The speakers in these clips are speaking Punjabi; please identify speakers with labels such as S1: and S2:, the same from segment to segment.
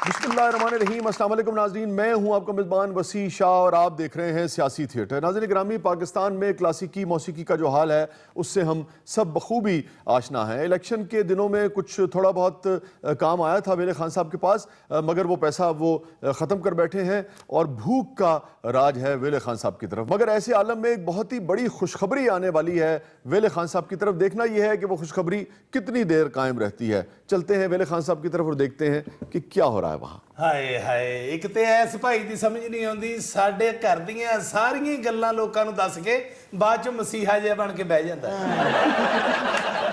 S1: बिस्मिल्लाहिर्रहमानिर्रहीम, अस्सलाम वालेकुम नाज़रीन। मैं हूं आपका मेज़बान वसी शाह और आप देख रहे हैं सियासी थिएटर। नाज़रीन ग्रामी, पाकिस्तान में क्लासिकी मौसीकी का जो हाल है उससे हम सब बखूबी आशना हैं। इलेक्शन के दिनों में कुछ थोड़ा बहुत काम आया था वेले खान साहब के पास, मगर वो पैसा वो ख़त्म कर बैठे हैं और भूख का राज है वेले खान साहब की तरफ। मगर ऐसे आलम में एक बहुत ही बड़ी खुशखबरी आने वाली है वेले खान साहब की तरफ। देखना यह है कि वो खुशखबरी कितनी देर कायम रहती है। चलते हैं वेले खान साहब की तरफ और देखते हैं कि क्या हो रहा है वहाँ।
S2: ਹਾਏ ਹਾਏ, ਇੱਕ ਤੇ ਐਸ ਭਾਈ ਦੀ ਸਮਝ ਨਹੀਂ ਆਉਂਦੀ, ਸਾਡੇ ਘਰ ਦੀਆਂ ਸਾਰੀਆਂ ਗੱਲਾਂ ਲੋਕਾਂ ਨੂੰ ਦੱਸ ਕੇ ਬਾਅਦ ਚ ਮਸੀਹਾ ਜਿਹਾ ਬਣ ਕੇ ਬਹਿ ਜਾਂਦਾ।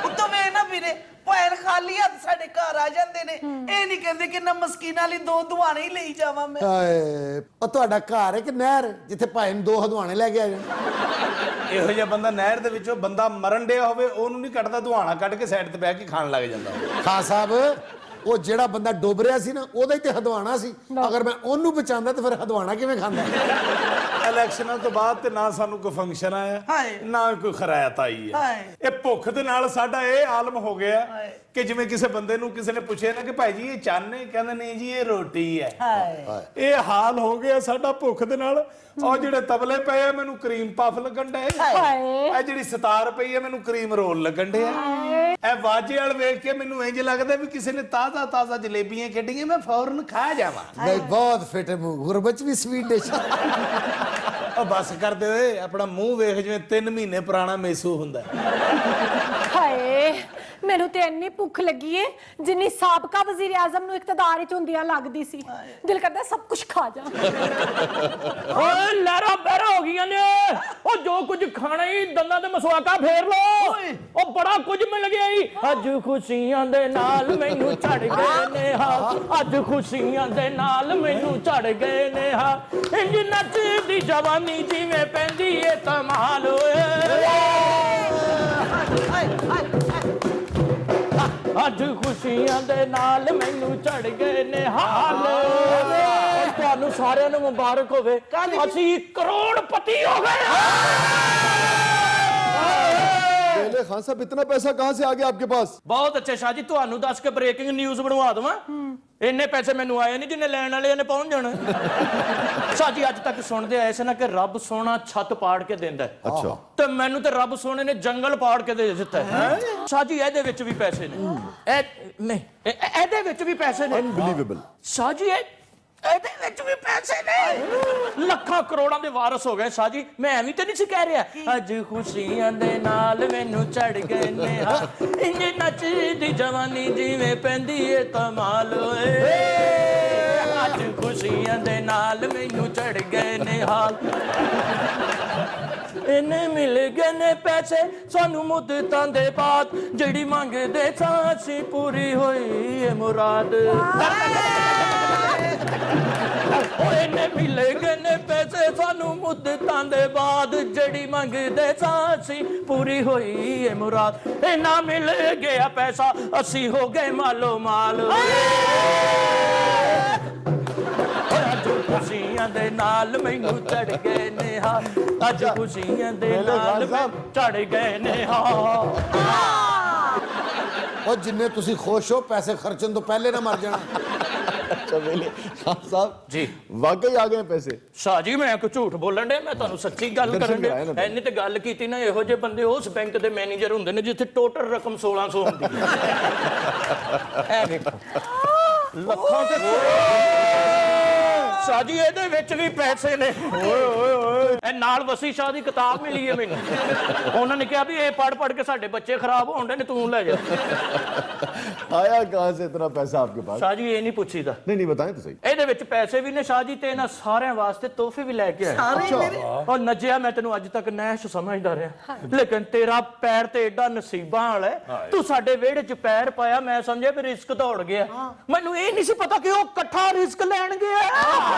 S3: ਉੱਤੋਂ ਵੇ ਨਾ ਵੀਰੇ ਭੈਣ ਖਾਲੀ ਹੱਥ ਸਾਡੇ ਘਰ ਆ ਜਾਂਦੇ ਨੇ, ਇਹ ਨਹੀਂ ਕਹਿੰਦੇ ਕਿ ਨਾ ਮਸਕੀਨਾਂ ਲਈ ਦੋ ਦੁਆਣੇ ਹੀ ਲਈ ਜਾਵਾਂ ਮੈਂ।
S4: ਹਾਏ, ਉਹ ਤੁਹਾਡਾ ਘਰ ਹੈ ਕਿ ਨਹਿਰ ਜਿੱਥੇ ਭਾਈ ਨੂੰ ਦੋ ਹਦਵਾਣੇ ਲੈ ਕੇ ਆ ਜਾਣ?
S2: ਇਹੋ ਜਿਹਾ ਬੰਦਾ ਨਹਿਰ ਦੇ ਵਿੱਚੋਂ ਬੰਦਾ ਮਰਨ ਡਿਆ ਹੋਵੇ ਉਹਨੂੰ ਨਹੀਂ ਕੱਢਦਾ, ਦੁਹਾਣਾ ਕੱਢ ਕੇ ਸਾਈਡ ਤੇ ਬਹਿ ਕੇ ਖਾਣ ਲੱਗ ਜਾਂਦਾ।
S4: ਖਾਨ ਸਾਹਿਬ, ਉਹ ਜਿਹੜਾ ਬੰਦਾ ਡੁੱਬ ਰਿਹਾ ਸੀ ਨਾ ਉਹਦਾ ਹੀ ਤੇ ਹਦਵਾਣਾ ਸੀ। ਅਗਰ ਮੈਂ ਉਹਨੂੰ ਬਚਾਉਂਦਾ ਤੇ ਫਿਰ ਹਦਵਾਣਾ ਕਿਵੇਂ ਖਾਂਦਾ?
S2: ਇਲੈਕਸ਼ਨਾਂ ਤੋਂ ਬਾਅਦ ਤੇ ਨਾ ਸਾਨੂੰ ਕੋਈ ਫੰਕਸ਼ਨ ਆਇਆ, ਨਾ ਕੋਈ ਖਰਾਇਤ ਆਈ ਹੈ। ਇਹ ਭੁੱਖ ਦੇ ਨਾਲ ਸਾਡਾ ਇਹ ਆਲਮ ਹੋ ਗਿਆ ਕਿ ਜਿਵੇਂ ਕਿਸੇ ਬੰਦੇ ਨੂੰ ਕਿਸੇ ਨੇ ਪੁੱਛਿਆ ਨਾ ਕਿ ਭਾਈ ਜੀ ਇਹ ਚਾਹਨੇ, ਕਹਿੰਦੇ ਨਹੀਂ ਜੀ ਇਹ ਰੋਟੀ ਹੈ। ਇਹ ਹਾਲ ਹੋ ਗਿਆ ਸਾਡਾ ਭੁੱਖ ਦੇ ਨਾਲ। ਉਹ ਜਿਹੜੇ ਤਬਲੇ ਪਏ ਆ ਮੈਨੂੰ ਕਰੀਮ ਪਫ ਲੱਗਣ ਡੇ, ਇਹ ਜਿਹੜੀ ਸਤਾਰ ਪਈ ਹੈ ਮੈਨੂੰ ਕਰੀਮ ਰੋਲ ਲੱਗਣ ਡੇ, ਇਹ ਵਾਜੇ ਵਾਲ ਵੇਖ ਕੇ ਮੈਨੂੰ ਇੰਜ ਲੱਗਦਾ ਵੀ ਕਿਸੇ ਨੇ ਤਾਜ਼ਾ ਤਾਜ਼ਾ ਜਲੇਬੀਆਂ ਕੱਢੀਆਂ, ਮੈਂ ਫੌਰਨ ਖਾ ਜਾਵਾਂ।
S4: ਨਹੀਂ, ਬਹੁਤ ਫਿੱਟ ਮੂੰਹ, ਗੁਰਬਤ ਵੀ ਸਵੀਟ ਡਿਸ਼।
S2: ਉਹ ਬਸ ਕਰਦੇ ਓਏ, ਆਪਣਾ ਮੂੰਹ ਵੇਖ ਜਿਵੇਂ 3 ਮਹੀਨੇ ਪੁਰਾਣਾ ਮੇਸੂ ਹੁੰਦਾ।
S5: ਹਾਏ, ਮੈਨੂੰ ਤੇ ਇੰਨੀ ਭੁੱਖ ਲੱਗੀ ਏ ਜਿੰਨੀ ਸਾਬਕਾ ਵਜ਼ੀਰ ਆਜ਼ਮ ਨੂੰ ਇਕਤਦਾਰ ਵਿੱਚ ਹੁੰਦਿਆਂ ਲੱਗਦੀ ਸੀ। ਦਿਲ ਕਰਦਾ ਸਭ ਕੁਝ ਖਾ ਜਾ।
S6: ਓਏ ਲਹਿਰਾ ਬਹਿਰਾ ਹੋ ਗਈਆਂ ਨੇ, ਉਹ ਜੋ ਕੁਝ ਖਾਣਾ ਹੀ ਦੰਦਾਂ ਤੇ ਮਸਵਾਕਾ ਫੇਰ ਲੋ। ਉਹ ਬੜਾ ਕੁਝ ਮਿਲ ਗਿਆ ਈ। ਅੱਜ ਖੁਸ਼ੀਆਂ ਦੇ ਨਾਲ ਮੈਨੂੰ ਝੜ ਗਏ ਨੇ ਹਾ, ਅੱਜ ਖੁਸ਼ੀਆਂ ਦੇ ਨਾਲ ਮੈਨੂੰ ਝੜ ਗਏ ਨੇ ਹਾ। ਇੰਜ ਨੱਚਦੀ ਜਵਾਨੀ ਜਿਵੇਂ ਪੈਂਦੀ ਏ ਧਮਾਲ ਓਏ। ਅੱਜ ਖੁਸ਼ੀਆਂ ਦੇ ਨਾਲ ਮੈਨੂੰ ਝੜ ਗਏ ਨੇ ਹਾਲ। ਤੁਹਾਨੂੰ ਸਾਰਿਆਂ ਨੂੰ ਮੁਬਾਰਕ ਹੋਵੇ, ਅਸੀਂ ਕਰੋੜਪਤੀ ਹੋ गए।
S1: वेले खान साहब, इतना पैसा कहाँ से आ गया आपके पास?
S6: बहुत अच्छे शाह जी, ਤੁਹਾਨੂੰ ਦੱਸ ਕੇ ਬ੍ਰੇਕਿੰਗ ਨਿਊਜ਼ ਬਣਵਾ ਦਵਾਂ। ਇੰਨੇ ਪੈਸੇ ਮੈਨੂੰ ਆਏ ਨਹੀਂ ਜਿੰਨੇ ਲੈਣ ਵਾਲਿਆਂ ਨੇ ਪਹੁੰਚ ਜਾਣਾ। शाह जी ਅੱਜ ਤੱਕ ਸੁਣਦੇ ਆਏ ਸੀ ਨਾ ਕਿ ਰੱਬ ਸੋਹਣਾ ਛੱਤ ਪਾੜ ਕੇ ਦਿੰਦਾ।
S1: ਅੱਛਾ,
S6: ਤੇ ਮੈਨੂੰ ਤੇ ਰੱਬ ਸੋਹਣੇ ਨੇ ਜੰਗਲ ਪਾੜ ਕੇ ਦੇ ਦਿੱਤਾ ਹੈ। शाह जी ਇਹਦੇ ਵਿੱਚ ਵੀ ਪੈਸੇ ਨੇ, ਇਹ ਨਹੀਂ ਇਹਦੇ ਵਿੱਚ ਵੀ ਪੈਸੇ ਨੇ।
S1: अनबिलीवेबल।
S6: शाह जी ਇਹਦੇ ਵਿੱਚ ਵੀ ਪੈਸੇ ਨੇ। ਲੱਖਾਂ ਕਰੋੜਾਂ ਦੇ ਵਾਰਸ ਹੋ ਗਏ शाह जी। ਮੈਂ ਐਵੇਂ ਤੇ ਨਹੀਂ ਸੀ ਕਹਿ ਰਿਹਾ। ਅੱਜ ਖੁਸ਼ੀਆਂ ਦੇ ਨਾਲ ਮੈਨੂੰ ਝੜ ਗਏ ਨੇ ਹਾ, ਇੰਜ ਨੱਚਦੀ ਜਵਾਨੀ ਜਿਵੇਂ ਪੈਂਦੀ ਏ ਧਮਾਲ ਓਏ। ਅੱਜ ਖੁਸ਼ੀਆਂ ਦੇ ਨਾਲ ਮੈਨੂੰ ਝੜ ਗਏ ਨੇ ਹਾਲ। ਇਹਨੇ ਮਿਲ ਗਏ ਨੇ ਪੈਸੇ ਸਾਨੂੰ ਮੁੱਦਤਾਂ ਦੇ ਬਾਅਦ, ਜਿਹੜੀ ਮੰਗਦੇ ਸਾਂ ਅਸੀਂ ਪੂਰੀ ਹੋਈ ਏ ਮੁਰਾਦ। ਇਹਨੇ ਮਿਲ ਗਏ ਨੇ ਪੈਸੇ ਸਾਨੂੰ ਮੁੱਦਤਾਂ ਦੇ ਬਾਅਦ, ਜਿਹੜੀ ਮੰਗਦੇ ਸਾਂ ਅਸੀਂ ਪੂਰੀ ਹੋਈ ਏ ਮੁਰਾਦ। ਇਹਨਾਂ ਮਿਲ ਗਿਆ ਪੈਸਾ ਅਸੀਂ ਹੋ ਗਏ ਮਾਲੋ ਮਾਲ। ਅੱਜ ਖੁਸ਼ੀਆਂ ਦੇ ਨਾਲ ਮੈਨੂੰ ਝੜ ਗਏ ਨੇ ਹਾ, ਅੱਜ ਖੁਸ਼ੀਆਂ ਦੇ ਨਾਲ ਝੜ ਗਏ ਨੇ ਹਾ।
S4: ਉਹ ਜਿੰਨੇ ਤੁਸੀਂ ਖੁਸ਼ ਹੋ ਪੈਸੇ ਖਰਚਣ ਤੋਂ ਪਹਿਲੇ ਨਾ ਮਰ ਜਾਣਾ।
S1: अच्छा वेले खान साहब
S6: जी,
S1: वाकई आ गए पैसे?
S6: शाह जी मैं कोई झूठ बोलन डे, मैं ਤੁਹਾਨੂੰ ਸੱਚੀ ਗੱਲ ਕਰਨ ਡਿਆ। ਐਨੀ ਤੇ ਗੱਲ ਕੀਤੀ ਨਾ, ਇਹੋ ਜਿਹੇ ਬੰਦੇ ਉਸ ਬੈਂਕ ਦੇ ਮੈਨੇਜਰ ਹੁੰਦੇ ਨੇ ਜਿੱਥੇ ਟੋਟਲ ਰਕਮ 1600 ਹੁੰਦੀ ਹੈ। ਐ ਵੇਖੋ ਲੱਖਾਂ ਤੇ शाह जी ਇਹਦੇ ਵਿੱਚ ਵੀ ਪੈਸੇ ਨੇ। ਓਏ ਓਏ ਓਏ, ਇਹ ਨਾਲ ਵਸੀ ਸ਼ਾਹ ਦੀ ਕਿਤਾਬ ਮਿਲੀ ਹੈ ਮੈਨੂੰ। ਉਹਨਾਂ ਨੇ ਕਿਹਾ ਵੀ ਇਹ ਪੜ ਪੜ ਕੇ ਸਾਡੇ ਬੱਚੇ ਖਰਾਬ ਹੋਣ ਡੇ ਨੇ, ਤੂੰ ਲੈ ਜਾ।
S1: आया कहाँ से इतना पैसा आपके पास?
S6: शाह जी ਇਹ ਨਹੀਂ ਪੁੱਛੀਦਾ।
S1: नहीं बताएं तो सही।
S6: ਇਹਦੇ ਵਿੱਚ ਪੈਸੇ ਵੀ ਨੇ शाह जी, ਤੇ ਇਹਨਾਂ ਸਾਰਿਆਂ ਵਾਸਤੇ ਤੋਹਫੇ ਵੀ ਲੈ ਕੇ ਆਏ। ਉਹ ਨੱਜਿਆ ਮੈਂ ਤੈਨੂੰ ਅੱਜ ਤੱਕ ਨੈਸ਼ ਸਮਝਦਾ ਰਿਹਾ, ਲੇਕਿਨ ਤੇਰਾ ਪੈਰ ਤੇ ਏਡਾ ਨਸੀਬਾਂ ਵਾਲਾ ਤੂੰ ਸਾਡੇ ਵਿਹੜੇ 'ਚ ਪੈਰ ਪਾਇਆ, ਮੈਂ ਸਮਝਿਆ ਵੀ ਰਿਸਕ ਦੌੜ ਗਿਆ। ਮੈਨੂੰ ਇਹ ਨਹੀਂ ਸੀ ਪਤਾ ਕਿ ਉਹ ਇਕੱਠਾ ਰਿਸਕ ਲੈਣ ਗਿਆ।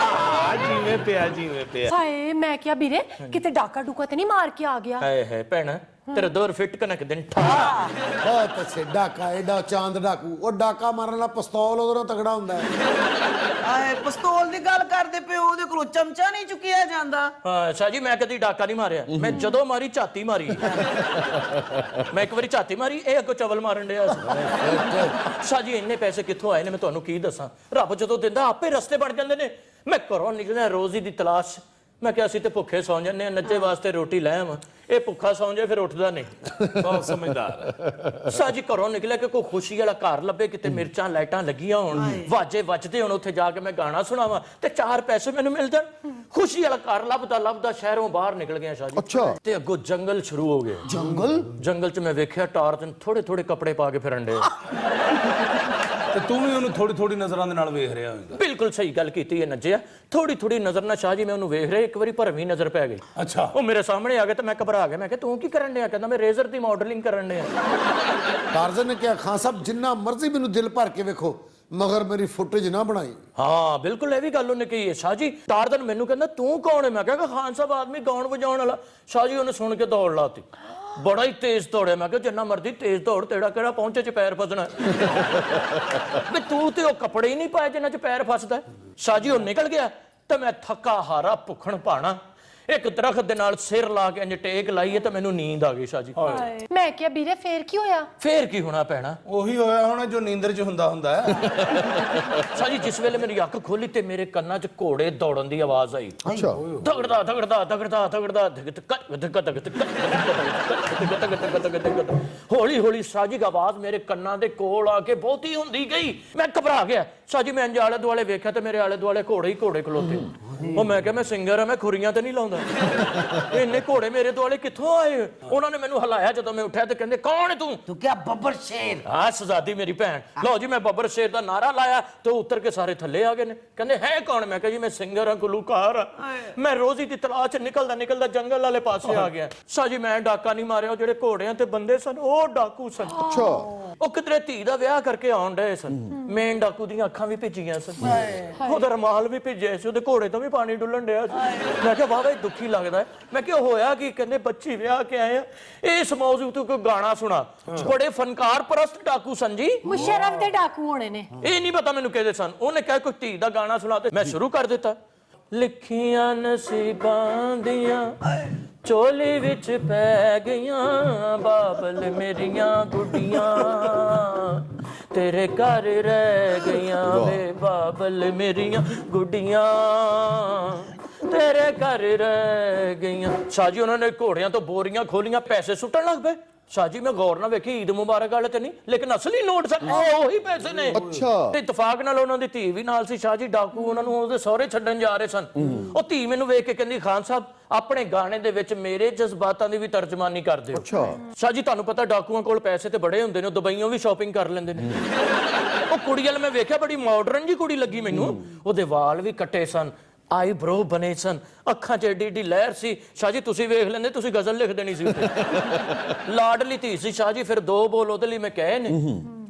S2: ਜਿਵੇਂ ਪਿਆ ਜਿਵੇਂ ਪਿਆ।
S5: ਹਾਏ, ਮੈਂ ਕਿਹਾ ਵੀਰੇ ਕਿਤੇ ਡਾਕਾ ਡੂਕਾ ਤੇ ਨਹੀਂ ਮਾਰ ਕੇ ਆ ਗਿਆ?
S6: ਹਾਏ ਹਾਏ ਭੈਣਾ ਤੇਰੇ ਦੋਰ ਫਿੱਟ ਕਨਕ ਦਿਨ ਠਾ
S4: ਬਹੁਤ ਅੱਛੇ ਡਾਕਾ ਐਡਾ ਚਾਂਦ ਡਾਕੂ ਉਹ ਡਾਕਾ ਮਾਰਨ ਵਾਲਾ ਪਿਸਤੌਲ ਉਹਦੇ ਨਾਲ ਤਗੜਾ ਹੁੰਦਾ ਹੈ।
S3: ਆਏ ਪਿਸਤੌਲ ਦੀ ਗੱਲ ਕਰਦੇ ਪਏ ਹੋ, ਉਹਦੇ ਕੋਲੋਂ ਚਮਚਾ ਨਹੀਂ ਚੁੱਕਿਆ ਜਾਂਦਾ।
S6: ਹਾਂ ਸ਼ਾਹ ਜੀ ਮੈਂ ਕਦੀ ਡਾਕਾ ਨਹੀਂ ਮਾਰਿਆ, ਮੈਂ ਜਦੋਂ ਮਾਰੀ ਝਾਤੀ ਮਾਰੀ। ਮੈਂ ਇੱਕ ਵਾਰੀ ਝਾਤੀ ਮਾਰੀ, ਇਹ ਅੱਗੋਂ ਚਵਲ ਮਾਰਨ ਡਿਆ ਸੀ। ਸ਼ਾਹ ਜੀ ਇੰਨੇ ਪੈਸੇ ਕਿੱਥੋਂ ਆਏ ਨੇ ਮੈਂ ਤੁਹਾਨੂੰ ਕੀ ਦੱਸਾਂ, ਰੱਬ ਜਦੋਂ ਦਿੰਦਾ ਆਪੇ ਰਸਤੇ ਬਣ ਜਾਂਦੇ ਨੇ। ਮੈਂ ਘਰੋਂ ਨਿਕਲਿਆ ਰੋਜ਼ੀ ਦੀ ਤਲਾਸ਼, ਮੈਂ ਕਿਹਾ ਅਸੀਂ ਤੇ ਭੁੱਖੇ ਸੌਂ ਜਾਂਦੇ ਆ, ਨੱਚੇ ਵਾਸਤੇ ਰੋਟੀ ਲੈ ਆਵਾਂ, ਇਹ ਭੁੱਖਾ ਸੌਂ ਜਾਏ ਫਿਰ ਉੱਠਦਾ ਨਹੀਂ।
S2: ਬਹੁਤ ਸਮਝਦਾਰ।
S6: ਸ਼ਾਹ ਜੀ ਘਰੋਂ ਨਿਕਲਿਆ ਕਿ ਕੋਈ ਖੁਸ਼ੀ ਵਾਲਾ ਘਰ ਲੱਭੇ, ਕਿਤੇ ਮਿਰਚਾਂ ਲਾਈਟਾਂ ਲੱਗੀਆਂ ਹੋਣ, ਵਾਜੇ ਵੱਜਦੇ ਹੋਣ, ਉੱਥੇ ਜਾ ਕੇ ਮੈਂ ਗਾਣਾ ਸੁਣਾਵਾਂ ਤੇ 4 ਪੈਸੇ ਮੈਨੂੰ ਮਿਲ ਜਾਣ। ਖੁਸ਼ੀ ਵਾਲਾ ਘਰ ਲੱਭਦਾ ਲੱਭਦਾ ਸ਼ਹਿਰੋਂ ਬਾਹਰ ਨਿਕਲ ਗਿਆ ਸ਼ਾਹ ਜੀ।
S1: ਅੱਛਾ।
S6: ਤੇ ਅੱਗੋਂ ਜੰਗਲ ਸ਼ੁਰੂ ਹੋ ਗਏ। ਜੰਗਲ 'ਚ ਮੈਂ ਵੇਖਿਆ ਟਾਰਜ਼ਨ ਥੋੜੇ ਥੋੜੇ ਕੱਪੜੇ ਪਾ ਕੇ ਫਿਰਨ ਡੇ।
S2: ਤੇ ਤੂੰ ਵੀ ਉਹਨੂੰ ਥੋੜੀ ਥੋੜੀ ਨਜ਼ਰਾਂ ਦੇ ਨਾਲ ਵੇਖ ਰਿਹਾ ਹੋਵੇਂਗਾ।
S6: ਬਿਲਕੁਲ ਸਹੀ ਗੱਲ ਕੀਤੀ ਹੈ ਨੱਜਿਆ, ਥੋੜੀ ਥੋੜੀ ਨਜ਼ਰ ਨਾਲ ਸ਼ਾਹ ਜੀ ਮੈਂ ਉਹਨੂੰ ਵੇਖ ਰਿਹਾ। ਇੱਕ ਵਾਰੀ ਭਰਵੀਂ ਨਜ਼ਰ ਪੈ ਗਈ।
S2: ਅੱਛਾ।
S6: ਉਹ ਮੇਰੇ ਸਾਹਮਣੇ ਆ ਗਿਆ ਤੇ ਮੈਂ ਘਬਰਾ ਗਿਆ। ਮੈਂ ਕਿਹਾ ਤੂੰ ਕੀ ਕਰਨ ਡਿਆ? ਕਹਿੰਦਾ ਮੈਂ ਰੇਜ਼ਰ ਦੀ ਮਾਡਲਿੰਗ ਕਰਨ ਡਿਆ।
S4: ਟਾਰਜ਼ਨ ਨੇ ਕਿਹਾ ਖਾਨ ਸਾਹਿਬ ਜਿੰਨਾ ਮਰਜ਼ੀ ਮੈਨੂੰ ਦਿਲ ਭਰ ਕੇ ਵੇਖੋ ਮਗਰ ਮੇਰੀ ਫੁਟੇਜ ਨਾ ਬਣਾਈ।
S6: ਹਾਂ ਬਿਲਕੁਲ ਇਹ ਵੀ ਗੱਲ ਉਹਨੇ ਕਹੀ ਹੈ। ਸ਼ਾਹ ਜੀ ਟਾਰਜ਼ਨ ਮੈਨੂੰ ਕਹਿੰਦਾ ਤੂੰ ਕੌਣ ਹੈ? ਮੈਂ ਕਿਹਾ ਖਾਨ ਸਾਹਿਬ ਆਦਮੀ ਗਾਉਣ ਵਜਾਉਣ ਵਾਲਾ। ਸ਼ਾਹ ਜੀ ਉਹਨੇ ਸੁਣ ਕੇ ਦੌੜ ਲਾਤੀ, ਬੜਾ ਹੀ ਤੇਜ਼ ਦੌੜਿਆ। ਮੈਂ ਕਿਹਾ ਜਿੰਨਾ ਮਰਜ਼ੀ ਤੇਜ਼ ਦੌੜ, ਤੇਰਾ ਕਿਹੜਾ ਪਹੁੰਚੇ 'ਚ ਪੈਰ ਫਸਣਾ ਵੀ ਤੂੰ ਤੇ ਉਹ ਕੱਪੜੇ ਹੀ ਨਹੀਂ ਪਾਏ ਜਿੰਨਾਂ 'ਚ ਪੈਰ ਫਸਦਾ। ਸ਼ਾਹ ਜੀ ਉਹ ਨਿਕਲ ਗਿਆ ਤੇ ਮੈਂ ਥੱਕਾ ਹਾਰਾ ਭੁੱਖਣ ਭਾਣਾ ਇੱਕ ਦਰਖਤ ਦੇ ਨਾਲ ਸਿਰ ਲਾ ਕੇ ਇੰਜ ਟੇਕ ਲਾਈਏ ਤਾਂ ਮੈਨੂੰ ਨੀਂਦ ਆ ਗਈ ਸ਼ਾਹ ਜੀ।
S5: ਮੈਂ ਕਿਹਾ ਵੀਰੇ ਫੇਰ ਕੀ ਹੋਇਆ?
S6: ਫੇਰ ਕੀ ਹੋਣਾ ਪੈਣਾ,
S2: ਉਹੀ ਹੋਇਆ ਹੋਣਾ ਜੋ ਨੀਂਦਰ 'ਚ ਹੁੰਦਾ ਹੈ।
S6: ਸ਼ਾਹ ਜੀ ਜਿਸ ਵੇਲੇ ਮੇਰੀ ਅੱਖ ਖੋਲੀ ਤੇ ਮੇਰੇ ਕੰਨਾਂ 'ਚ ਘੋੜੇ ਦੌੜਨ ਦੀ ਆਵਾਜ਼ ਆਈ।
S1: ਅੱਛਾ।
S6: ਦਗੜਦਾ ਦਗੜਦਾ ਦਗੜਦਾ ਦਗੜਦਾ ਹੌਲੀ ਹੌਲੀ ਸ਼ਾਹ ਜੀ ਦੀ ਆਵਾਜ਼ ਮੇਰੇ ਕੰਨਾਂ ਦੇ ਕੋਲ ਆ ਕੇ ਬਹੁਤੀ ਹੁੰਦੀ ਗਈ। ਮੈਂ ਘਬਰਾ ਗਿਆ। ਸ਼ਾਹ ਜੀ ਮੈਂ ਇੰਜ ਆਲੇ ਦੁਆਲੇ ਵੇਖਿਆ ਤੇ ਮੇਰੇ ਆਲੇ ਦੁਆਲੇ ਘੋੜੇ ਹੀ ਘੋੜੇ ਖਲੋਤੇ। ਉਹ ਮੈਂ ਕਿਹਾ ਮੈਂ ਸਿੰਗਰ ਆ, ਮੈਂ ਖੁਰੀਆਂ ਤੇ ਨਹੀਂ ਲਾਉਂਦਾ। ਇੰਨੇ ਘੋੜੇ ਮੇਰੇ ਦੁਆਲੇ ਕਿੱਥੋਂ ਆਏ? ਉਹਨਾਂ ਨੇ ਮੈਨੂੰ ਹਿਲਾਇਆ। ਜਦੋਂ ਮੈਂ ਉੱਠਿਆ ਤੇ ਕਹਿੰਦੇ ਕੌਣ ਹੈ ਤੂੰ?
S3: ਤੂੰ ਕਿਹਾ ਬੱਬਰ ਸ਼ੇਰ?
S6: ਹਾਂ ਸ਼ਹਜ਼ਾਦੀ ਮੇਰੀ ਭੈਣ। ਲਓ ਜੀ ਮੈਂ ਬੱਬਰ ਸ਼ੇਰ ਦਾ ਨਾਰਾ ਲਾਇਆ ਤੇ ਉਤਰ ਕੇ ਸਾਰੇ ਥੱਲੇ ਆ ਗਏ ਨੇ। ਕਹਿੰਦੇ ਹੈ ਕੌਣ? ਮੈਂ ਕਿਹਾ ਜੀ ਮੈਂ ਸਿੰਗਰ ਆ, ਗੁਲੂਕਾਰ ਆ। ਮੈਂ ਰੋਜ਼ੀ ਦੀ ਤਲਾਸ਼ ਨਿਕਲਦਾ ਨਿਕਲਦਾ ਜੰਗਲ ਵਾਲੇ ਪਾਸੇ ਆ ਗਿਆ। ਸ਼ਾਹ ਜੀ ਮੈਂ ਡਾਕਾ ਨਹੀਂ ਮਾਰਿਆ, ਉਹ ਜਿਹੜੇ ਘੋੜਿਆਂ ਤੇ ਬੰਦੇ ਸਨ ਉਹ ਡਾਕੂ ਸਨ।
S1: ਅੱਛਾ।
S6: ਉਹ ਕਿਧਰੇ ਧੀ ਦਾ ਵਿਆਹ ਕਰਕੇ ਆਉਣ ਡਏ ਸਨ। ਮੇਨ ਡਾਕੂ ਦੀਆਂ ਅੱਖਾਂ ਵੀ ਭਿੱਜੀਆਂ ਸਨ, ਉਹਦਾ ਰਮਾਲ ਵੀ ਭਿੱਜਿਆ ਸੀ, ਉਹਦੇ ਘੋੜੇ ਤੋਂ ਵੀ ਪਾਣੀ ਡੁੱਲਣ ਡਿਆ ਸੀ। ਮੈਂ ਕਿਹਾ ਵਾਹ ਦੁਖੀ ਲੱਗਦਾ। ਮੈਂ ਕਿਹਾ ਹੋਇਆ ਕੀ? ਕਹਿੰਦੇ ਬੱਚੀ ਵਿਆਹ ਕੇ ਆਏ ਆ। ਇਸ ਮੌਜੂ ਤੋਂ ਕੋਈ ਗਾਣਾ ਸੁਣਾ। ਬੜੇ ਫਨਕਾਰ ਪਰਸਤ ਡਾਕੂ ਸਨ ਜੀ।
S5: ਮੁਸ਼ਰਫ ਦੇ ਡਾਕੂ ਹੋਣੇ ਨੇ।
S6: ਇਹ ਨਹੀਂ ਪਤਾ ਮੈਨੂੰ ਕਿਹਦੇ ਸਨ। ਉਹਨੇ ਕਿਹਾ ਕੋਈ ਧੀ ਦਾ ਗਾਣਾ ਸੁਣਾ ਤੇ ਮੈਂ ਸ਼ੁਰੂ ਕਰ ਦਿੱਤਾ। ਲਿਖੀਆਂ ਨਸੀਬਾਂ ਦੀਆਂ ਚੋਲੀ ਵਿੱਚ ਪੈ ਗਈਆਂ, ਬਾਬਲ ਮੇਰੀਆਂ ਗੁੱਡੀਆਂ ਤੇਰੇ ਘਰ ਰਹਿ ਗਈਆਂ ਵੇ, ਬਾਬਲ ਮੇਰੀਆਂ ਗੁੱਡੀਆਂ ਤੇਰੇ ਘਰ ਰਹਿ ਗਈਆਂ। ਸ਼ਾਹ ਜੀ ਉਹਨਾਂ ਨੇ ਘੋੜਿਆਂ ਤੋਂ ਬੋਰੀਆਂ ਖੋਲੀਆਂ, ਪੈਸੇ ਸੁੱਟਣ ਲੱਗ ਪਏ। ਸ਼ਾਹ ਜੀ ਮੈਂ ਗੌਰ ਨਾਲ ਵੇਖੀ, ਈਦ ਮੁਬਾਰਕ ਵਾਲੇ ਤੇ ਨਹੀਂ, ਲੇਕਿਨ ਅਸਲੀ ਨੋਟ ਸਨ, ਉਹੀ ਪੈਸੇ ਨੇ।
S1: ਅੱਛਾ।
S6: ਤੇ ਇਤਫਾਕ ਨਾਲ ਉਹਨਾਂ ਦੀ ਧੀ ਵੀ ਨਾਲ ਸੀ। ਸ਼ਾਹ ਜੀ ਡਾਕੂ ਉਹਨਾਂ ਨੂੰ ਉਹਦੇ ਸਹੁਰੇ ਛੱਡਣ ਜਾ ਰਹੇ ਸਨ। ਉਹ ਧੀ ਮੈਨੂੰ ਵੇਖ ਕੇ ਕਹਿੰਦੀ ਖਾਨ ਸਾਹਿਬ ਆਪਣੇ ਗਾਣੇ ਦੇ ਵਿੱਚ ਮੇਰੇ ਜਜ਼ਬਾਤਾਂ ਦੀ ਵੀ ਤਰਜਮਾਨੀ ਕਰ ਦਿਓ।
S1: ਅੱਛਾ।
S6: ਸ਼ਾਹ ਜੀ ਤੁਹਾਨੂੰ ਪਤਾ ਡਾਕੂਆਂ ਕੋਲ ਪੈਸੇ ਤੇ ਬੜੇ ਹੁੰਦੇ ਨੇ, ਉਹ ਦੁਬਈਓਂ ਵੀ ਸ਼ਾਪਿੰਗ ਕਰ ਲੈਂਦੇ ਨੇ। ਉਹ ਕੁੜੀ ਵਾਲ ਮੈਂ ਵੇਖਿਆ ਬੜੀ ਮਾਡਰਨ ਜੀ ਕੁੜੀ ਲੱਗੀ ਮੈਨੂੰ। ਉਹਦੇ ਵਾਲ ਵੀ ਕੱਟੇ ਸਨ, ਆਈ ਬ੍ਰੋ ਬਣੇ ਸਨ, ਅੱਖਾਂ 'ਚ ਏਡੀ ਏਡੀ ਲਹਿਰ ਸੀ। ਸ਼ਾਹ ਜੀ ਤੁਸੀਂ ਵੇਖ ਲੈਂਦੇ, ਤੁਸੀਂ ਗਜ਼ਲ ਲਿਖ ਦੇਣੀ ਸੀ ਉੱਤੇ। ਲਾਡਲੀ ਧੀ ਸੀ ਸ਼ਾਹ ਜੀ। ਫਿਰ 2 ਬੋਲ ਉਹਦੇ ਲਈ ਮੈਂ ਕਹੇ ਨੇ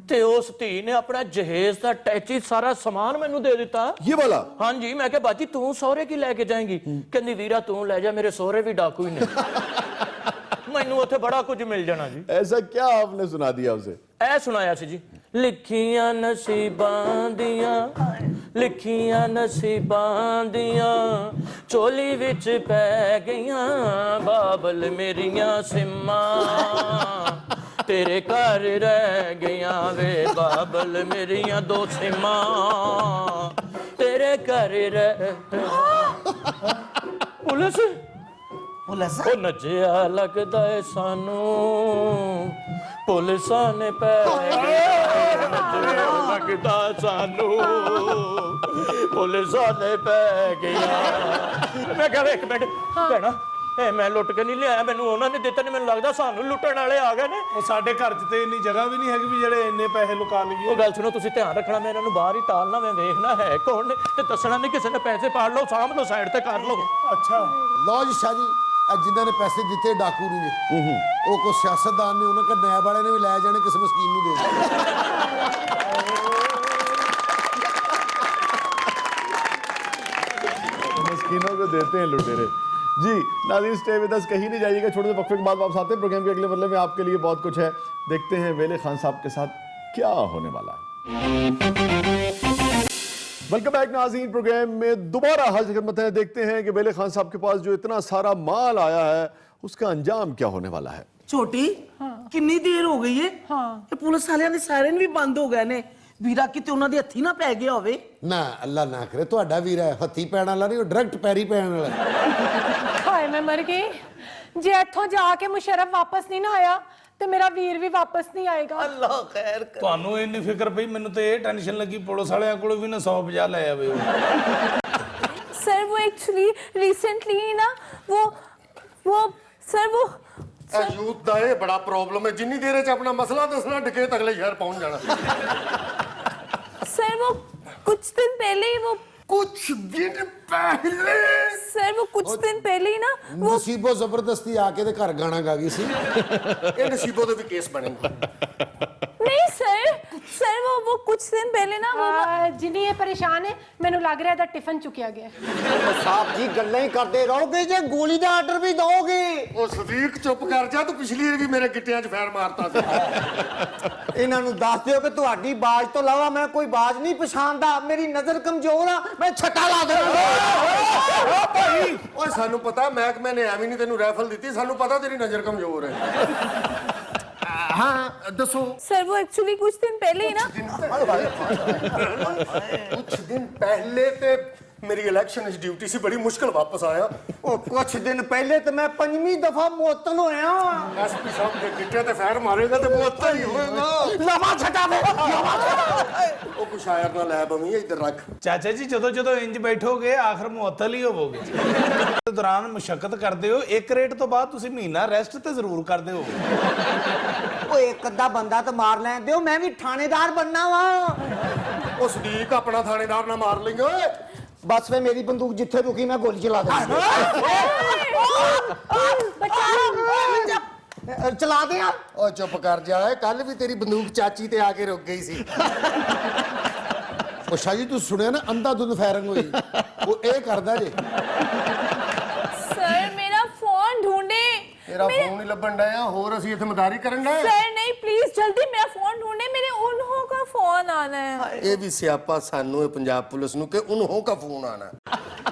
S6: ਤੇ ਉਸ ਧੀ ਨੇ ਆਪਣਾ ਜਹੇਜ਼ ਦਾ ਟੈਚੀ ਸਾਰਾ ਸਮਾਨ ਮੈਨੂੰ ਦੇ ਦਿੱਤਾ।
S1: ये वाला?
S6: ਹਾਂਜੀ। ਮੈਂ ਕਿਹਾ ਬਾਜੀ ਤੂੰ ਸਹੁਰੇ ਕੀ ਲੈ ਕੇ ਜਾਏਂਗੀ? ਕਹਿੰਦੀ ਵੀਰਾ ਤੂੰ ਲੈ ਜਾ, ਮੇਰੇ ਸਹੁਰੇ ਵੀ ਡਾਕੂ ਹੀ ਨੇ। ਮੈਨੂੰ ਉੱਥੇ ਬੜਾ ਕੁਝ ਮਿਲ ਜਾਣਾ ਜੀ।
S1: ऐसा क्या आपने सुना दिया उसे?
S6: ਇਹ ਸੁਣਾਇਆ ਸੀ ਜੀ। ਲਿਖੀਆਂ ਨਸੀਬਾਂ ਦੀਆਂ, ਲਿਖੀਆਂ ਨਸੀਬਾਂ ਦੀਆਂ ਚੋਲੀ ਵਿੱਚ ਪੈ ਗਈਆਂ, ਬਾਬਲ ਮੇਰੀਆਂ ਸਿੰਮਾਂ ਤੇਰੇ ਘਰ ਰਹਿ ਗਈਆਂ ਵੇ, ਬਾਬਲ ਮੇਰੀਆਂ 2 ਸਿੰਮਾਂ ਤੇਰੇ ਘਰ ਰਹਿ। ਪੁਲਿਸ ਉਹ ਨੱਚਿਆ ਲੱਗਦਾ ਏ ਸਾਨੂੰ, ਪੁਲਿਸਾਂ ਨੇ ਪੈ ਨੱਚਿਆ ਲੱਗਦਾ ਸਾਨੂੰ, ਪੁਲਿਸਾਂ ਨੇ ਪੈ ਗਿਆ। ਮੈਂ ਕਿਹਾ ਇੱਕ ਮਿੰਟ ਭੈਣਾ, ਇਹ ਮੈਂ ਲੁੱਟ ਕੇ ਨਹੀਂ ਲਿਆਇਆ, ਮੈਨੂੰ ਉਹਨਾਂ ਨੇ ਦਿੱਤੇ ਨੇ, ਮੈਨੂੰ ਲੱਗਦਾ ਸਾਨੂੰ ਲੁੱਟਣ ਵਾਲੇ ਆ ਗਏ ਨੇ।
S2: ਉਹ ਸਾਡੇ ਘਰ 'ਚ ਤੇ ਇੰਨੀ ਜਗ੍ਹਾ ਵੀ ਨਹੀਂ ਹੈਗੀ ਵੀ ਜਿਹੜੇ ਇੰਨੇ ਪੈਸੇ ਲੁਕਾ ਲਈਏ।
S6: ਉਹ ਗੱਲ ਸੁਣੋ, ਤੁਸੀਂ ਧਿਆਨ ਰੱਖਣਾ, ਮੈਂ ਇਹਨਾਂ ਨੂੰ ਬਾਹਰ ਹੀ ਟਾਲਣਾ, ਮੈਂ ਵੇਖਣਾ ਹੈ ਕੌਣ ਨੇ ਤੇ ਦੱਸਣਾ ਨਹੀਂ। ਕਿਸੇ ਨੇ ਪੈਸੇ ਪਾੜ ਲਓ, ਸਾਂਭ ਲਓ, ਸਾਈਡ ਤੇ ਕਰ ਲਓ।
S2: ਅੱਛਾ।
S4: ਲਓ ਜੀ ਸ਼ਾਹ ਜੀ, ਜਿਨ੍ਹਾਂ ਨੇ ਪੈਸੇ ਦਿੱਤੇ ਡਾਕੂ ਨੂੰ ਜੀ, ਉਹ ਕੋਈ ਸਿਆਸਤਦਾਨ ਨੇ, ਉਹਨਾਂ ਕੋਲ ਨੈਬ ਵਾਲੇ ਨੇ ਵੀ ਲੈ ਜਾਣੇ, ਕਿਸੇ ਮਸਕੀਨ ਨੂੰ ਦੇ
S1: मस्कीनों को देते हैं लुटेरे। जी नाज़रीन, स्टे विद अस, कहीं नहीं जाइएगा। छोटे से वक्फे के बाद वापस आते हैं। प्रोग्राम के अगले बदले में आपके लिए बहुत कुछ है। देखते हैं वेले खान साहब के साथ क्या होने वाला है। वेलकम बैक नाज़रीन, प्रोग्राम में दोबारा हाजिर खिदमत है। देखते हैं कि वेले खान साहब के पास जो इतना सारा माल आया है उसका अंजाम क्या होने वाला है।
S3: ਛੋਟੀ ਕਿੰਨੀ ਦੇਰ ਹੋ ਗਈ ਏ ਇਹ ਪੁਲਿਸ ਵਾਲਿਆਂ ਦੇ ਸਾਇਰਨ ਵੀ ਬੰਦ ਹੋ ਗਏ ਨੇ ਵੀਰਾ ਕਿਤੇ ਉਹਨਾਂ ਦੇ ਹੱਥੀ ਨਾ ਪੈ ਗਿਆ ਹੋਵੇ
S4: ਨਾ ਅੱਲਾ ਨਾ ਕਰੇ, ਤੁਹਾਡਾ ਵੀਰ ਹੈ ਹੱਥੀ ਪੈਣ ਵਾਲਾ ਨਹੀਂ, ਉਹ ਡਾਇਰੈਕਟ ਪੈਰੀ ਪੈਣ ਵਾਲਾ।
S5: ਹਾਏ ਮੈਂ ਮਰ ਗਈ। ਜੇ ਇੱਥੋਂ ਜਾ ਕੇ ਮੁਸ਼ਰਫ ਵਾਪਸ ਨਹੀਂ ਨਾ ਆਇਆ ਤੇ ਮੇਰਾ ਵੀਰ ਵੀ ਵਾਪਸ ਨਹੀਂ ਆਏਗਾ।
S3: ਅੱਲਾ ਖੈਰ ਕਰ
S2: ਤੁਹਾਨੂੰ ਇੰਨੀ ਫਿਕਰ ਪਈ, ਮੈਨੂੰ ਤੇ ਇਹ ਟੈਨਸ਼ਨ ਲੱਗੀ ਪੁਲਿਸ ਵਾਲਿਆਂ ਕੋਲੋਂ ਵੀ ਨਾ 150 ਲੈ ਆਵੇ ਉਹ।
S7: सर वो एक्चुअली रिसेंटली ना वो सर वो
S4: ਯੂਥ ਦਾ ਇਹ ਬੜਾ ਪ੍ਰੋਬਲਮ ਹੈ, ਜਿੰਨੀ ਦੇਰ ਚ ਆਪਣਾ ਮਸਲਾ ਦੱਸਣਾ ਡਿਕੇ ਅਗਲੇ ਸ਼ਹਿਰ ਪਹੁੰਚ ਜਾਣਾ।
S7: सर वो कुछ दिन पहले ही वो
S4: ਕੁਛ ਦਿਨ ਪਹਿਲੇ
S7: सर वो कुछ दिन पहले ही ना वो
S4: ਨਸੀਬੋ ਜ਼ਬਰਦਸਤੀ ਆ ਕੇ ਤੇ ਘਰ ਗਾਣਾ ਗਾ ਗਈ ਸੀ। ਇਹ ਨਸੀਬੋ ਦੇ ਵੀ ਕੇਸ ਬਣੇਗਾ।
S7: नहीं सर वो कुछ दिन पहले ना वो
S5: ਜਿੰਨੀ ਇਹ ਪਰੇਸ਼ਾਨ ਹੈ ਮੈਨੂੰ ਲੱਗ ਰਿਹਾ ਇਹਦਾ ਟਿਫਨ ਚੁੱਕਿਆ ਗਿਆ।
S8: साहब जी गल्लां ही करते रहोगे जे गोली का आर्डर भी दोगे।
S4: ਉਹ ਸਦੀਕ ਚੁੱਪ ਕਰ ਜਾ, ਤੂੰ ਪਿਛਲੀ ਵਾਰ ਵੀ ਮੇਰੇ ਗਿੱਟਿਆਂ 'ਚ ਫੈਰ ਮਾਰਤਾ ਸੀ।
S8: इन्हां नूं दस दिओ कि तुहाडी बाज तो इलावा मैं कोई बाज नहीं पछाणदा, मेरी नजर कमजोर आ, मैं छट्टा ला देना।
S4: ਭਾਈ ਓਏ ਸਾਨੂੰ ਪਤਾ, ਮਹਿਕਮੇ ਨੇ ਐਵੇਂ ਨਹੀਂ ਤੈਨੂੰ ਰਾਈਫਲ ਦਿੱਤੀ, ਸਾਨੂੰ ਪਤਾ ਤੇਰੀ ਨਜ਼ਰ ਕਮਜ਼ੋਰ ਹੈ। ਹਾਂ ਦੱਸੋ।
S7: सर वो एक्चुअली कुछ दिन पहले ही ना
S4: ਕੁਛ ਦਿਨ ਪਹਿਲੇ ਤੇ ਮੇਰੀ ਇਲੈਕਸ਼ਨ ਵਿੱਚ ਡਿਊਟੀ ਸੀ, ਬੜੀ ਮੁਸ਼ਕਲ ਵਾਪਸ ਆਇਆ।
S8: ओ कुछ दिन पहले तो मैं 5ਵੀਂ दफा मुअत्तल होया।
S4: ਐਸਪੀ ਸਾਹਿਬ ਦੇ ਗਿੱਟੇ ਤੇ ਫੈਰ ਮਾਰੇਗਾ ਤੇ ਮੁਅੱਤਲ ਹੀ ਹੋਏਗਾ।
S8: लवा छटा दे
S4: ਉਹ ਕੁਛ ਆਇਰ ਨਾ ਲੈ ਬਵੀਂ, ਇੱਧਰ ਰੱਖ।
S2: ਚਾਚਾ ਜੀ ਜਦੋਂ ਇੰਜ ਬੈਠੋਗੇ ਆਖਰ ਮੁਅੱਤਲ ਹੀ ਹੋਵੋਗੇ। ਇਸ ਦੌਰਾਨ ਮੁਸ਼ੱਕਤ ਕਰਦੇ ਹੋ, ਇੱਕ ਰੇਟ ਤੋਂ ਬਾਅਦ ਤੁਸੀਂ ਮਹੀਨਾ ਰੈਸਟ ਤੇ ਜ਼ਰੂਰ ਕਰਦੇ ਹੋ।
S8: ओ एक अद्धा बंदा तो मार लैन दिओ, मैं भी थानेदार बनना वा।
S4: ਉਹ ਸਦੀਕ ਆਪਣਾ ਥਾਣੇਦਾਰ ਨਾ ਮਾਰ ਲਈਂ ਓਏ।
S8: बस वे मेरी बंदूक जिथे रुकी मैं गोली चला दूंगा। चला दे यार।
S4: ਓ ਚੁੱਪ ਕਰ ਜਾ, ਕੱਲ ਵੀ ਤੇਰੀ ਬੰਦੂਕ ਚਾਚੀ ਤੇ ਆ ਕੇ ਰੁਕ ਗਈ ਸੀ। ਉਹ ਸ਼ਾਹ ਜੀ ਤੂੰ ਸੁਣਿਆ ਨਾ, ਅੰਧਾ ਧੁੰਦ ਫਾਇਰਿੰਗ ਹੋਈ, ਉਹ ਇਹ ਕਰਦਾ ਜੇ।
S7: सर मेरा फोन ढूंढे।
S4: ਤੇਰਾ ਫੋਨ ਹੀ ਲੱਭਣ ਡਿਆ, ਹੋਰ ਅਸੀਂ ਇੱਥੇ ਮਦਾਰੀ ਕਰਨ ਡਏ।
S7: सर नहीं प्लीज जल्दी मेरा फोन ढूंढे, मेरे उन्हों का फोन आना है।
S4: ਇਹ ਵੀ ਸਿਆਪਾ ਸਾਨੂੰ, ਇਹ ਪੰਜਾਬ ਪੁਲਿਸ ਨੂੰ, ਕਿ ਉਨਹੋਂ ਕਾ ਫੋਨ ਆਣਾ।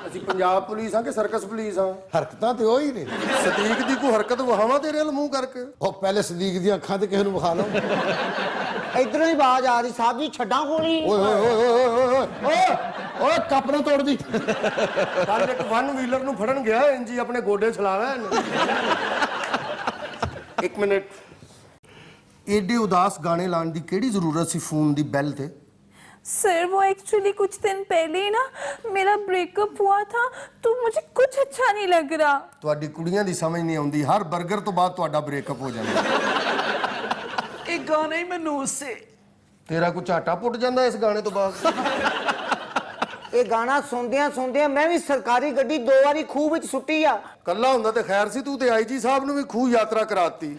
S4: ਅਸੀਂ ਪੰਜਾਬ ਪੁਲਿਸ ਆ ਕਿ ਸਰਕਸ ਪੁਲਿਸ ਆ? ਹਰਕਤਾਂ ਤੇ ਉਹੀ ਨੇ। ਸਦੀਕ ਦੀ ਕੋਈ ਹਰਕਤ ਵਹਾਵਾ ਤੇਰੇ ਵੱਲ ਮੂੰਹ ਕਰਕੇ। ਉਹ ਪਹਿਲੇ ਸਦੀਕ ਦੀਆਂ ਅੱਖਾਂ ਤੇ ਕਿਸੇ ਨੂੰ ਵਿਖਾ ਲਓ।
S8: इधरों ही आवाज आ रही, साहब जी छड्डा गोली।
S4: ਓਏ ਓਏ ਓਏ ਓਏ ਓਏ ਓਏ ਕੱਪ ਨਾ ਤੋੜਦੀ। ਕੱਲ ਇੱਕ ਵਨ ਵੀਲਰ ਨੂੰ ਫੜਨ ਗਿਆ, ਇੰਜੀ ਆਪਣੇ ਗੋਡੇ ਛਲਾਵਾ ਇਹਨੇ। ਇੱਕ ਮਿੰਟ, ਏਡੇ ਉਦਾਸ ਗਾਣੇ ਲਾਉਣ ਦੀ ਕਿਹੜੀ ਜ਼ਰੂਰਤ ਸੀ ਫੋਨ ਦੀ ਬੈਲ ਤੇ?
S7: सर वो एक्चुअली कुछ दिन पहले ही ना मेरा ब्रेकअप हुआ था, तो मुझे कुछ अच्छा नहीं लग रहा।
S4: ਤੁਹਾਡੀ ਕੁੜੀਆਂ ਦੀ ਸਮਝ ਨਹੀਂ ਆਉਂਦੀ, ਹਰ 버ਗਰ ਤੋਂ ਬਾਅਦ ਤੁਹਾਡਾ ਬ੍ਰੇਕਅਪ ਹੋ ਜਾਂਦਾ।
S3: ਇਹ ਗਾਣਾ ਹੀ ਮਨੂਸ ਸੇ
S4: ਤੇਰਾ ਕੋਈ ਝਾਟਾ ਪੁੱਟ ਜਾਂਦਾ ਇਸ ਗਾਣੇ ਤੋਂ ਬਾਅਦ।
S8: ये गाना सुनदियां मैं भी सरकारी गड्डी 2 बारी खूह विच सुट्टी आ।
S4: ਕੱਲਾ ਹੁੰਦਾ ਤੇ ਖੈਰ ਸੀ, ਤੂੰ ਤੇ ਆਈਜੀ ਸਾਹਿਬ ਨੂੰ ਵੀ ਖੂਹ ਯਾਤਰਾ ਕਰਾਤੀ।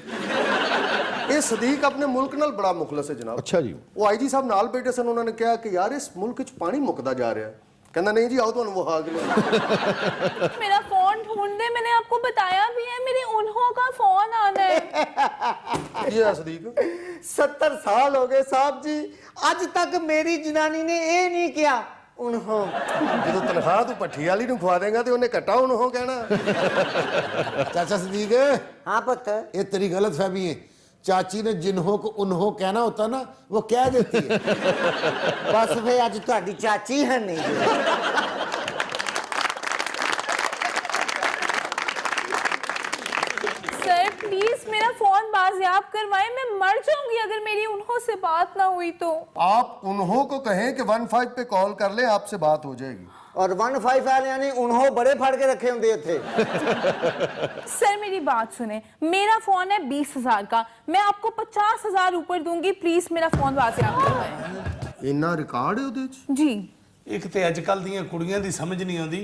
S4: ਇਹ ਸਦੀਕ ਆਪਣੇ ਮੁਲਕ ਨਾਲ ਬੜਾ ਮੁਖਲਸ ਹੈ ਜਨਾਬ।
S1: ਅੱਛਾ ਜੀ।
S4: ਉਹ ਆਈਜੀ ਸਾਹਿਬ ਨਾਲ ਬੈਠੇ ਸਨ, ਉਹਨਾਂ ਨੇ ਕਿਹਾ ਕਿ ਯਾਰ ਇਸ ਮੁਲਕ ਵਿੱਚ ਪਾਣੀ ਮੁੱਕਦਾ ਜਾ ਰਿਹਾ। ਕਹਿੰਦਾ ਨਹੀਂ ਜੀ ਆਓ ਤੁਹਾਨੂੰ ਵਹਾ ਕੇ ਲਿਆਉਂਦਾ।
S7: मेरा फोन ढूंढने, मैंने आपको बताया भी है, मेरे उन्हों का फोन आना है।
S4: ये है सदीक।
S8: 70 साल हो गए साहब जी, आज तक मेरी जनानी ने ये नहीं किया उन्हों।
S4: ਜਦੋਂ ਤਨਖਾਹ ਤੂੰ ਪੱਠੀ ਵਾਲੀ ਨੂੰ ਖਵਾ ਦੇਗਾ ਤੇ ਉਹਨੇ ਘਟਾ ਉਹਨੂੰ ਕਹਿਣਾ। चाचा सदीक,
S8: हाँ पुत्र,
S4: ये तेरी गलत फहमी है। चाची ने जिन्हों को उन्हों कहना होता ना, वो कह देती है।
S8: बस फिर आज तुहाडी चाची है नहीं।
S7: सर प्लीज मेरा फोन बाजियाब करवाएं, मैं मर जाऊंगी अगर मेरी उन्हों से बात ना हुई तो।
S4: आप उन्हों को कहें कि 15 पे कॉल कर ले, आपसे बात हो जाएगी।
S8: और 15 वाले ने उन्हों बड़े फाड़ के रखे होंगे थे।
S7: सर मेरी बात सुने, मेरा फोन है 20,000 का, मैं आपको 50,000 ऊपर दूंगी, प्लीज मेरा फोन बाजियाब करवाएं।
S4: इन्ना रिकॉर्ड है ਉਹਦੇ ਚ।
S7: जी
S2: ਇੱਕ ਤੇ ਅੱਜ ਕੱਲ ਦੀਆਂ ਕੁੜੀਆਂ ਦੀ ਸਮਝ ਨਹੀਂ ਆਉਂਦੀ,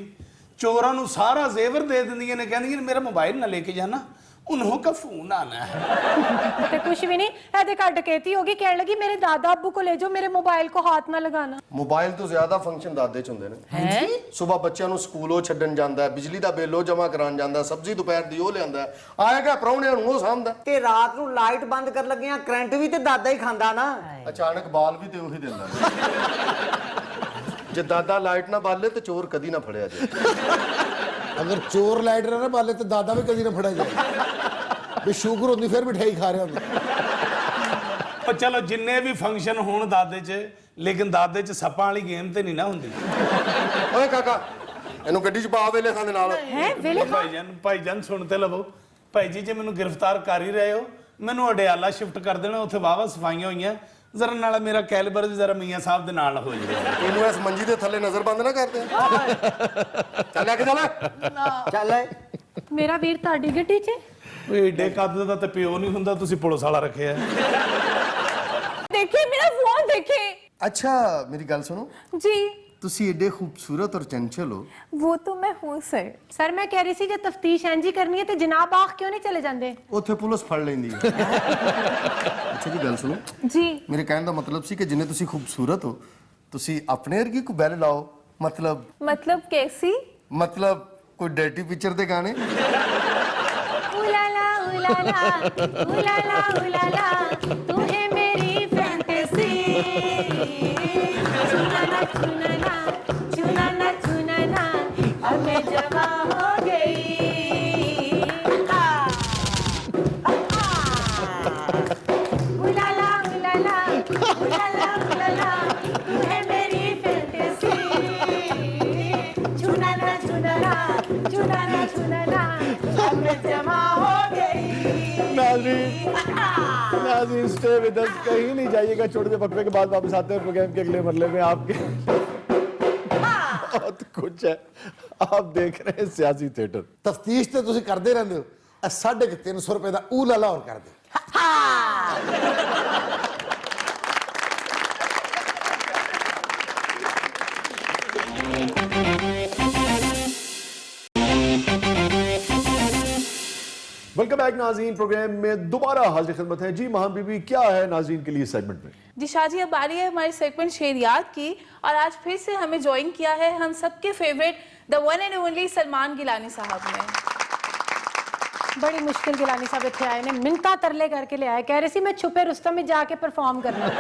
S2: ਚੋਰਾਂ ਨੂੰ ਸਾਰਾ ਜ਼ੇਵਰ ਦੇ ਦਿੰਦੀਆਂ ਨੇ, ਕਹਿੰਦੀਆਂ ਨੇ ਮੇਰਾ ਮੋਬਾਈਲ ਨਾ ਲੈ ਕੇ ਜਾਣਾ, उन्हों का फोन आना है।
S5: ਤੇ ਕੁਝ ਵੀ ਨਹੀਂ ਇਹਦੇ ਘਰ ਡਕੈਤੀ ਹੋ ਗਈ ਕਹਿਣ ਲੱਗੀ ਮੇਰੇ ਦਾਦਾ ਅੱਬੂ को ले जाओ मेरे मोबाइल को हाथ ना लगाना
S4: ਮੋਬਾਈਲ ਤੋਂ ਜ਼ਿਆਦਾ ਫੰਕਸ਼ਨ ਦਾਦੇ ਚ ਹੁੰਦੇ ਨੇ ਸਵੇਰ ਬੱਚਿਆਂ ਨੂੰ ਸਕੂਲੋਂ ਛੱਡਣ ਜਾਂਦਾ ਹੈ, ਬਿਜਲੀ ਦਾ ਬਿੱਲ ਉਹ ਜਮ੍ਹਾਂ ਕਰਾਉਣ ਜਾਂਦਾ, ਸਬਜ਼ੀ ਦੁਪਹਿਰ ਦੀ ਉਹ ਲਿਆਂਦਾ, ਆਏਗਾ ਪ੍ਰਾਹੁਣਿਆਂ ਨੂੰ ਉਹ ਸਾਂਭਦਾ।
S8: ਤੇ ਰਾਤ ਨੂੰ ਲਾਈਟ ਬੰਦ ਕਰਨ ਲੱਗਿਆਂ ਕਰੰਟ ਵੀ ਤੇ ਦਾਦਾ ਹੀ ਖਾਂਦਾ ਨਾ।
S4: ਅਚਾਨਕ ਬਾਲ ਵੀ ਤੇ ਉਹੀ ਦਿੰਦਾ। ਜੇ ਦਾਦਾ ਲਾਈਟ ਨਾ ਬਾਲੇ ਤੇ ਚੋਰ ਕਦੀ ਨਾ ਫੜਿਆ ਜਾਏ।
S9: ਅਗਰ ਚੋਰ ਲਾਈਟ ਨਾ ਬਾਲੇ ਤੇ ਦਾਦਾ ਵੀ ਕਦੀ ਨਾ ਫੜਿਆ ਜਾਏ। ਵੀ ਸ਼ੂਗਰ ਹੁੰਦੀ ਫਿਰ ਮਿਠਾਈ ਖਾ ਰਿਹਾ ਹੁੰਦਾ।
S2: ਪਰ ਚਲੋ ਜਿੰਨੇ ਵੀ ਫੰਕਸ਼ਨ ਹੋਣ ਦਾਦੇ 'ਚ, ਲੇਕਿਨ ਦਾਦੇ 'ਚ ਸੱਪਾਂ ਵਾਲੀ ਗੇਮ ਤੇ ਨਹੀਂ ਨਾ ਹੁੰਦੀ।
S4: ਓਏ ਕਾਕਾ ਇਹਨੂੰ ਗੱਡੀ 'ਚ ਪਾ ਵੇਲੇ ਖਾਂ ਦੇ ਨਾਲ।
S5: ਹੈ ਵੇਲੇ
S2: ਭਾਈਜਾਨ ਸੁਣ ਤੇ ਲਵੋ। ਭਾਈ ਜੀ ਜੇ ਮੈਨੂੰ ਗ੍ਰਿਫਤਾਰ ਕਰ ਹੀ ਰਹੇ ਹੋ, ਮੈਨੂੰ ਅਡਿਆਲਾ ਸ਼ਿਫਟ ਕਰ ਦੇਣਾ, ਉੱਥੇ ਵਾਵਾ ਸਫਾਈਆਂ ਹੋਈਆਂ, ਜ਼ਰਾ ਨਾਲ ਮੇਰਾ ਕੈਲੀਬਰ ਜ਼ਰਾ ਮੀਆਂ ਸਾਹਿਬ ਦੇ ਨਾਲ ਹੋ ਜਾਵੇ।
S4: ਇਹਨੂੰ ਇਸ ਮੰਜੀ ਦੇ ਥੱਲੇ ਨਜ਼ਰ ਬੰਦ ਨਾ ਕਰਦੇ। ਚੱਲ ਲੈ ਕੇ ਚੱਲ
S8: ਚੱਲ
S5: ਮੇਰਾ ਵੀਰ ਤੁਹਾਡੀ ਗੱਡੀ 'ਚ
S2: ਓਏ ਏਡੇ ਕੱਦ ਦਾ ਤੇ ਪਿਓ ਨਹੀਂ ਹੁੰਦਾ, ਤੁਸੀਂ ਪੁਲਿਸ ਵਾਲਾ ਰੱਖਿਆ।
S7: देखिए मेरा फोन देखिए।
S4: ਅੱਛਾ ਮੇਰੀ ਗੱਲ ਸੁਣੋ,
S7: जी
S4: ਤੁਸੀਂ ਏਡੇ ਖੂਬਸੂਰਤ ਔਰ ਚੰਚਲ ਹੋ।
S7: वो तो मैं हूँ सर।
S5: ਸਰ ਮੈਂ ਕਹਿ ਰਹੀ ਸੀ ਜੇ ਤਫਤੀਸ਼ ਇੰਜੀ ਕਰਨੀ ਹੈ ਤੇ ਜਨਾਬ ਆਖ ਕਿਉਂ ਨਹੀਂ ਚਲੇ ਜਾਂਦੇ?
S4: ਉੱਥੇ ਪੁਲਿਸ ਫੜ ਲੈਂਦੀ ਹੈ। ਅੱਛਾ ਜੀ ਗੱਲ ਸੁਣੋ,
S7: जी
S4: ਮੇਰੇ ਕਹਿਣ ਦਾ ਮਤਲਬ ਸੀ ਕਿ ਜਿੰਨੇ ਤੁਸੀਂ ਖੂਬਸੂਰਤ ਹੋ, ਤੁਸੀਂ ਆਪਣੇ ਵਰਗੀ ਕੋਈ ਬੈਲ ਲਾਓ।
S7: मतलब कैसी?
S4: ਮਤਲਬ ਕੋਈ ਡਰਟੀ ਪਿਕਚਰ ਦੇ ਗਾਣੇ।
S5: उलाला उलाला उलाला उलाला तू है मेरी फैंटेसी चुनाना चुनाना चुनाना चुनाना अब मैं जवा हो गई उलाला उलाला उलाला उलाला तू है मेरी फैंटेसी चुनाना चुनाना चुनाना चुनाना अब मैं जवा हो गई।
S1: नाज़रीन स्टे विद अस, कहीं नहीं जाइएगा। छोटे से वक्फे के बाद वापस आते हैं प्रोग्राम के अगले मरले में। आपके बहुत कुछ है, आप देख रहे हैं सियासी थिएटर।
S9: ਤਫਤੀਸ਼ ਤੇ ਤੁਸੀਂ ਕਰਦੇ ਰਹਿੰਦੇ ਹੋ। 350 ਰੁਪਏ ਦਾ ਊ ਲਾਲਾ ਹੋਰ ਕਰ ਦੇ।
S1: वेलकम बैक नाज़रीन, प्रोग्राम में दोबारा हाजिर खिदमत है। जी महान बीबी, क्या है नाज़रीन के लिए सेगमेंट में?
S7: जी शाजी अब बारी है हमारी सेगमेंट शेरियात की और आज फिर से हमें ज्वाइन किया है हम सबके favourite the one and only Salman Gilani साहब ने।
S5: बड़ी मुश्किल गिलानी साहब इतने आए ने मिन्नता तरले करके ले आए, कह रहे सी मैं छुपे रुस्तम में जाके परफॉर्म करना।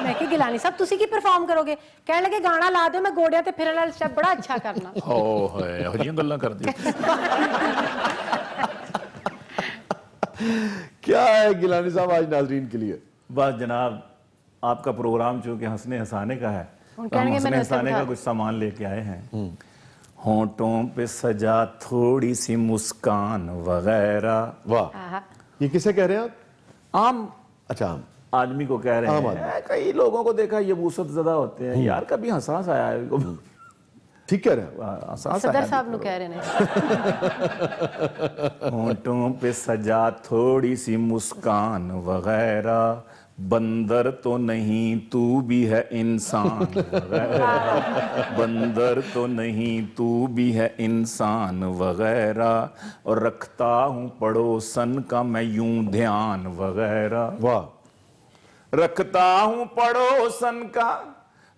S5: मैं कि गिलानी साहब तुसी की परफॉर्म करोगे? कहने लगे गाना ला दो, मैं गोड़िया ते फिरन वाला स्टेप बड़ा अच्छा करना।
S6: ਓ ਹੋਏ ਇਹੋ ਜਿਹੀਆਂ ਗੱਲਾਂ ਕਰਦੇ।
S1: क्या है गिलानी साहब आज नाज़रीन के लिए?
S10: बस जनाब, आपका प्रोग्राम चूंकि हंसने हंसाने का है तो हम
S5: कहेंगे
S10: हंसने
S5: मैंने
S10: हंसाने का कुछ सामान लेके आए हैं। होंठों पे सजा थोड़ी सी मुस्कान वगैरह।
S1: वाह, ये किसे कह रहे हैं आप?
S10: आम
S1: अच्छा, आम
S10: आदमी को कह रहे
S1: आम
S10: हैं। कई लोगों को देखा ये वूसत ज़्यादा होते हैं। यार कभी हंसास आया है?
S1: ठीक कह रहे हैं।
S10: हंसास
S5: सदर
S10: आया
S5: साहब नु कह रहे ने।
S10: होंठों पे सजा थोड़ी सी मुस्कान वगैरह, बंदर तो नहीं तू भी है इंसान वगैरह, बंदर तो नहीं तू भी है इंसान वगैरह, और रखता हूँ पड़ोसन का मैं यूं ध्यान वगैरह।
S1: वाह,
S10: रखता हूँ पड़ोसन का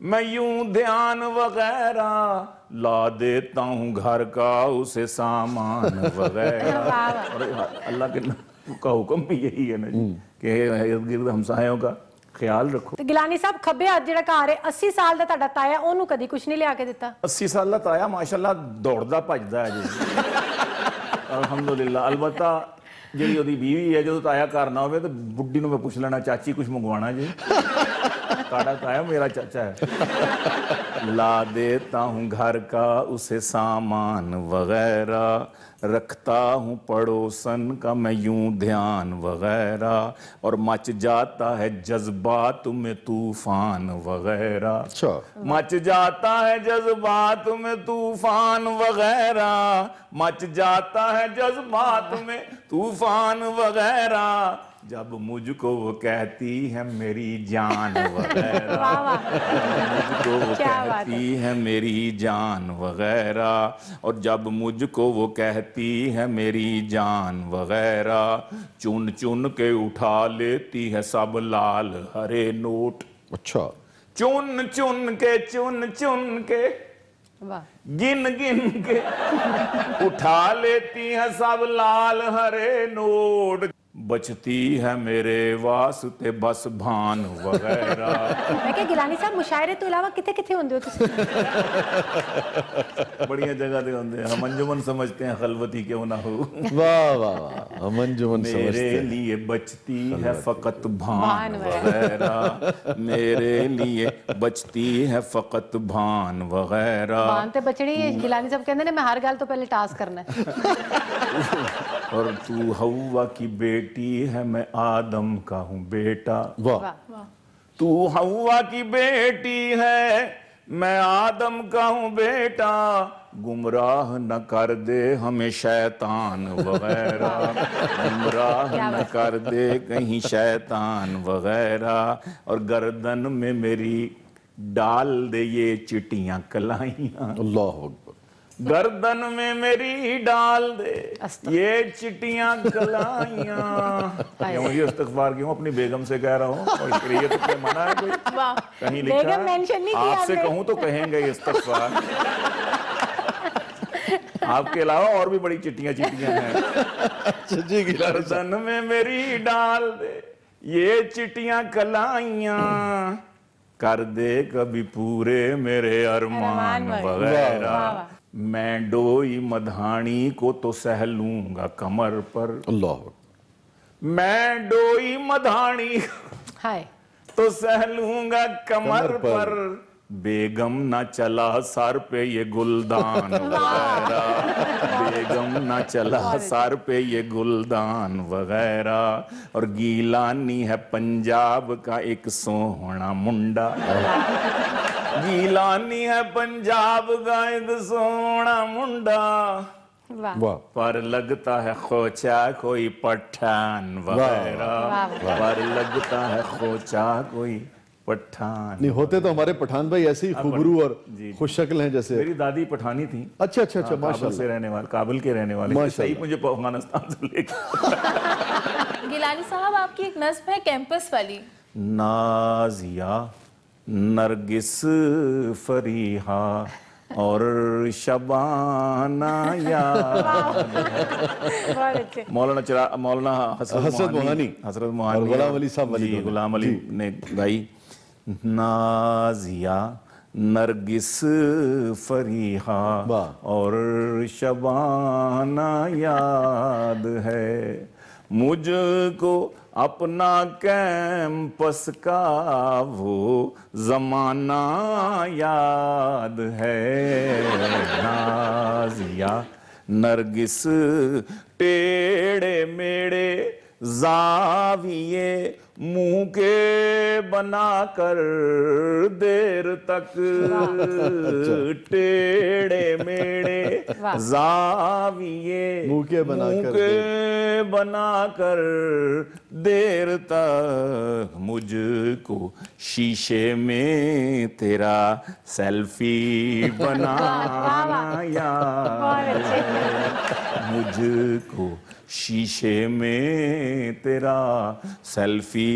S10: मैं यूं ध्यान वगैरह, ला देता हूँ घर का उसे सामान वगैरह। और अल्लाह के का हुक्म भी यही है ना जी कि इर्द गिर्द हमसायों का ख्याल रखो।
S5: ਤੇ ਗਿਲਾਨੀ ਸਾਹਿਬ ਖੱਬੇ ਹੱਥ ਜਿਹੜਾ ਘਰ ਹੈ 80 ਸਾਲ ਦਾ ਤੁਹਾਡਾ ਤਾਇਆ, ਉਹਨੂੰ ਕਦੀ ਕੁਝ ਨਹੀਂ ਲਿਆ ਕੇ ਦਿੱਤਾ?
S10: 80 ਸਾਲ ਦਾ ਤਾਇਆ ਮਾਸ਼ਾਅੱਲਾ ਦੌੜਦਾ ਭੱਜਦਾ ਹੈ ਜੀ। ਅਲਹਮਦੁਲਿਲਾ। ਅਲਬਤਾ ਜਿਹੜੀ ਉਹਦੀ ਬੀਵੀ ਹੈ, ਜਦੋਂ ਤਾਇਆ ਘਰ ਨਾ ਹੋਵੇ ਤਾਂ ਬੁੱਢੀ ਨੂੰ ਮੈਂ ਪੁੱਛ ਲੈਣਾ, ਚਾਚੀ ਕੁਝ ਮੰਗਵਾਉਣਾ ਜੀ? ताड़ा ताया मेरा चाचा है। ला देता हूँ घर का उसे सामान वगैरह, रखता हूँ पड़ोसन का मैं यूं ध्यान वगैरह, और मच जाता है जज्बात में तूफान वगैरह।
S1: अच्छा,
S10: मच जाता है जज्बात में तूफान वगैरह, मच जाता है जज्बात में तूफान वगैरह, जब मुझको वो कहती है मेरी जान वगैरह,
S5: वाह वाह,
S10: मुझको वो
S5: क्या बात
S10: कहती है मेरी जान वगैरह, और जब मुझको वो कहती है मेरी जान वगैरह, चुन चुन के उठा लेती है सब लाल हरे नोट।
S1: अच्छा,
S10: चुन चुन के
S5: वाह,
S10: गिन गिन के उठा लेती है सब लाल हरे नोट, बचती है मेरे वास्ते बस भान वगैरह।
S5: मैं क्या गिलानी साहब मुशायरे तो इलावा किथे किथे होंदे हो तुसी?
S10: बढ़िया जगह दे होंदे हम अंजुमन समझते हैं, खलवती क्यों ना हो।
S1: वाह वाह वाह, अमन जुमन समझते
S10: मेरे
S1: हैं।
S10: लिए बचती है फकत भान वगैरह, मेरे लिए बचती है फकत भान वगैरह,
S5: बान ते बचड़ी गिलानी साहब कहंदे ने मैं हर गल तो पहले टास्क करना है।
S10: और तू हवा की बेटी है मैं आदम का हूँ बेटा।
S1: वाह,
S5: वाह,
S10: तू हवा की बेटी है मैं आदम का हूँ बेटा, गुमराह न कर दे हमें शैतान वगैरह, गुमराह न कर दे कहीं शैतान वगैरह, और गर्दन में मेरी डाल दे ये चिटियां कलाइयां,
S1: अल्लाह अकबर।
S10: गर्दन में मेरी डाल दे ये चिटियां कलाइयां। क्यों ये इस्तग़फ़ार क्यों अपनी बेगम से कह रहा हूँ, और इसके लिए तो कोई मना है कोई? कहीं लिखा
S5: बेगम मेंशन नहीं किया
S10: आपसे
S5: आपने।
S10: कहूँ तो कहेंगे इस्तग़फ़ार। आपके अलावा और भी बड़ी चिट्टियां हैं।
S1: जी गिलानी साहब,
S10: गर्दन में मेरी डाल दे ये चिटियां कलाइयां, कर दे कभी पूरे मेरे अरमान
S5: अरमान
S10: वगैरह, मैं डोई मधानी को तो सह लूंगा कमर पर,
S1: अल्लाह अकबर।
S10: मैं डोई मधानी
S5: हाय,
S10: तो सह लूंगा कमर पर, बेगम ना चला सर पे ये गुलदान वगैरह, बेगम ना चला सर पे ये गुलदान वगैरह, और गीलानी है पंजाब का एक सोहना मुंडा, गीलानी है पंजाब का एक सोहना मुंडा,
S5: वाह,
S1: वाह,
S10: पर लगता है खोचा कोई पठान वगैरह, पर लगता है खोचा कोई पठान।
S1: नहीं होते तो हमारे पठान भाई ऐसे ही खुबरू और
S10: जी।
S1: खुश शक्ल हैं जैसे।
S10: मेरी दादी पठानी थी।
S1: अच्छा अच्छा अच्छा,
S10: काबुल से
S1: माशाल्लाह।
S10: रहने वाले, काबुल के रहने वाले,
S1: माशाल्लाह।
S10: सही मुझे अफगानिस्तान से लेके।
S7: गिलानी साहब आपकी एक नस्ब है कैंपस वाली।
S10: नाजिया नरगिस फरीहा और शबाना याद,
S5: बहुत अच्छे।
S10: मौलाना हसरत मोहानी
S1: और गुलाम अली साहब वाली
S10: जी,
S1: दोनों।
S10: गुलाम अली
S1: जी।
S10: ने गाई। नाजिया नरगिस फरीहा
S1: वाह।
S10: और शबाना याद है, मुझको अपना कैंपस का वो जमाना याद है, नाजिया नरगिस टेढ़े मेढ़े जाविये मुंह के बनाकर देर तक, टेढ़े मेढ़े जाविये
S1: मुंह के
S10: बनाकर देर तक, मुझको शीशे में तेरा सेल्फी बनाना याद है, मुझको शीशे में तेरा सेल्फी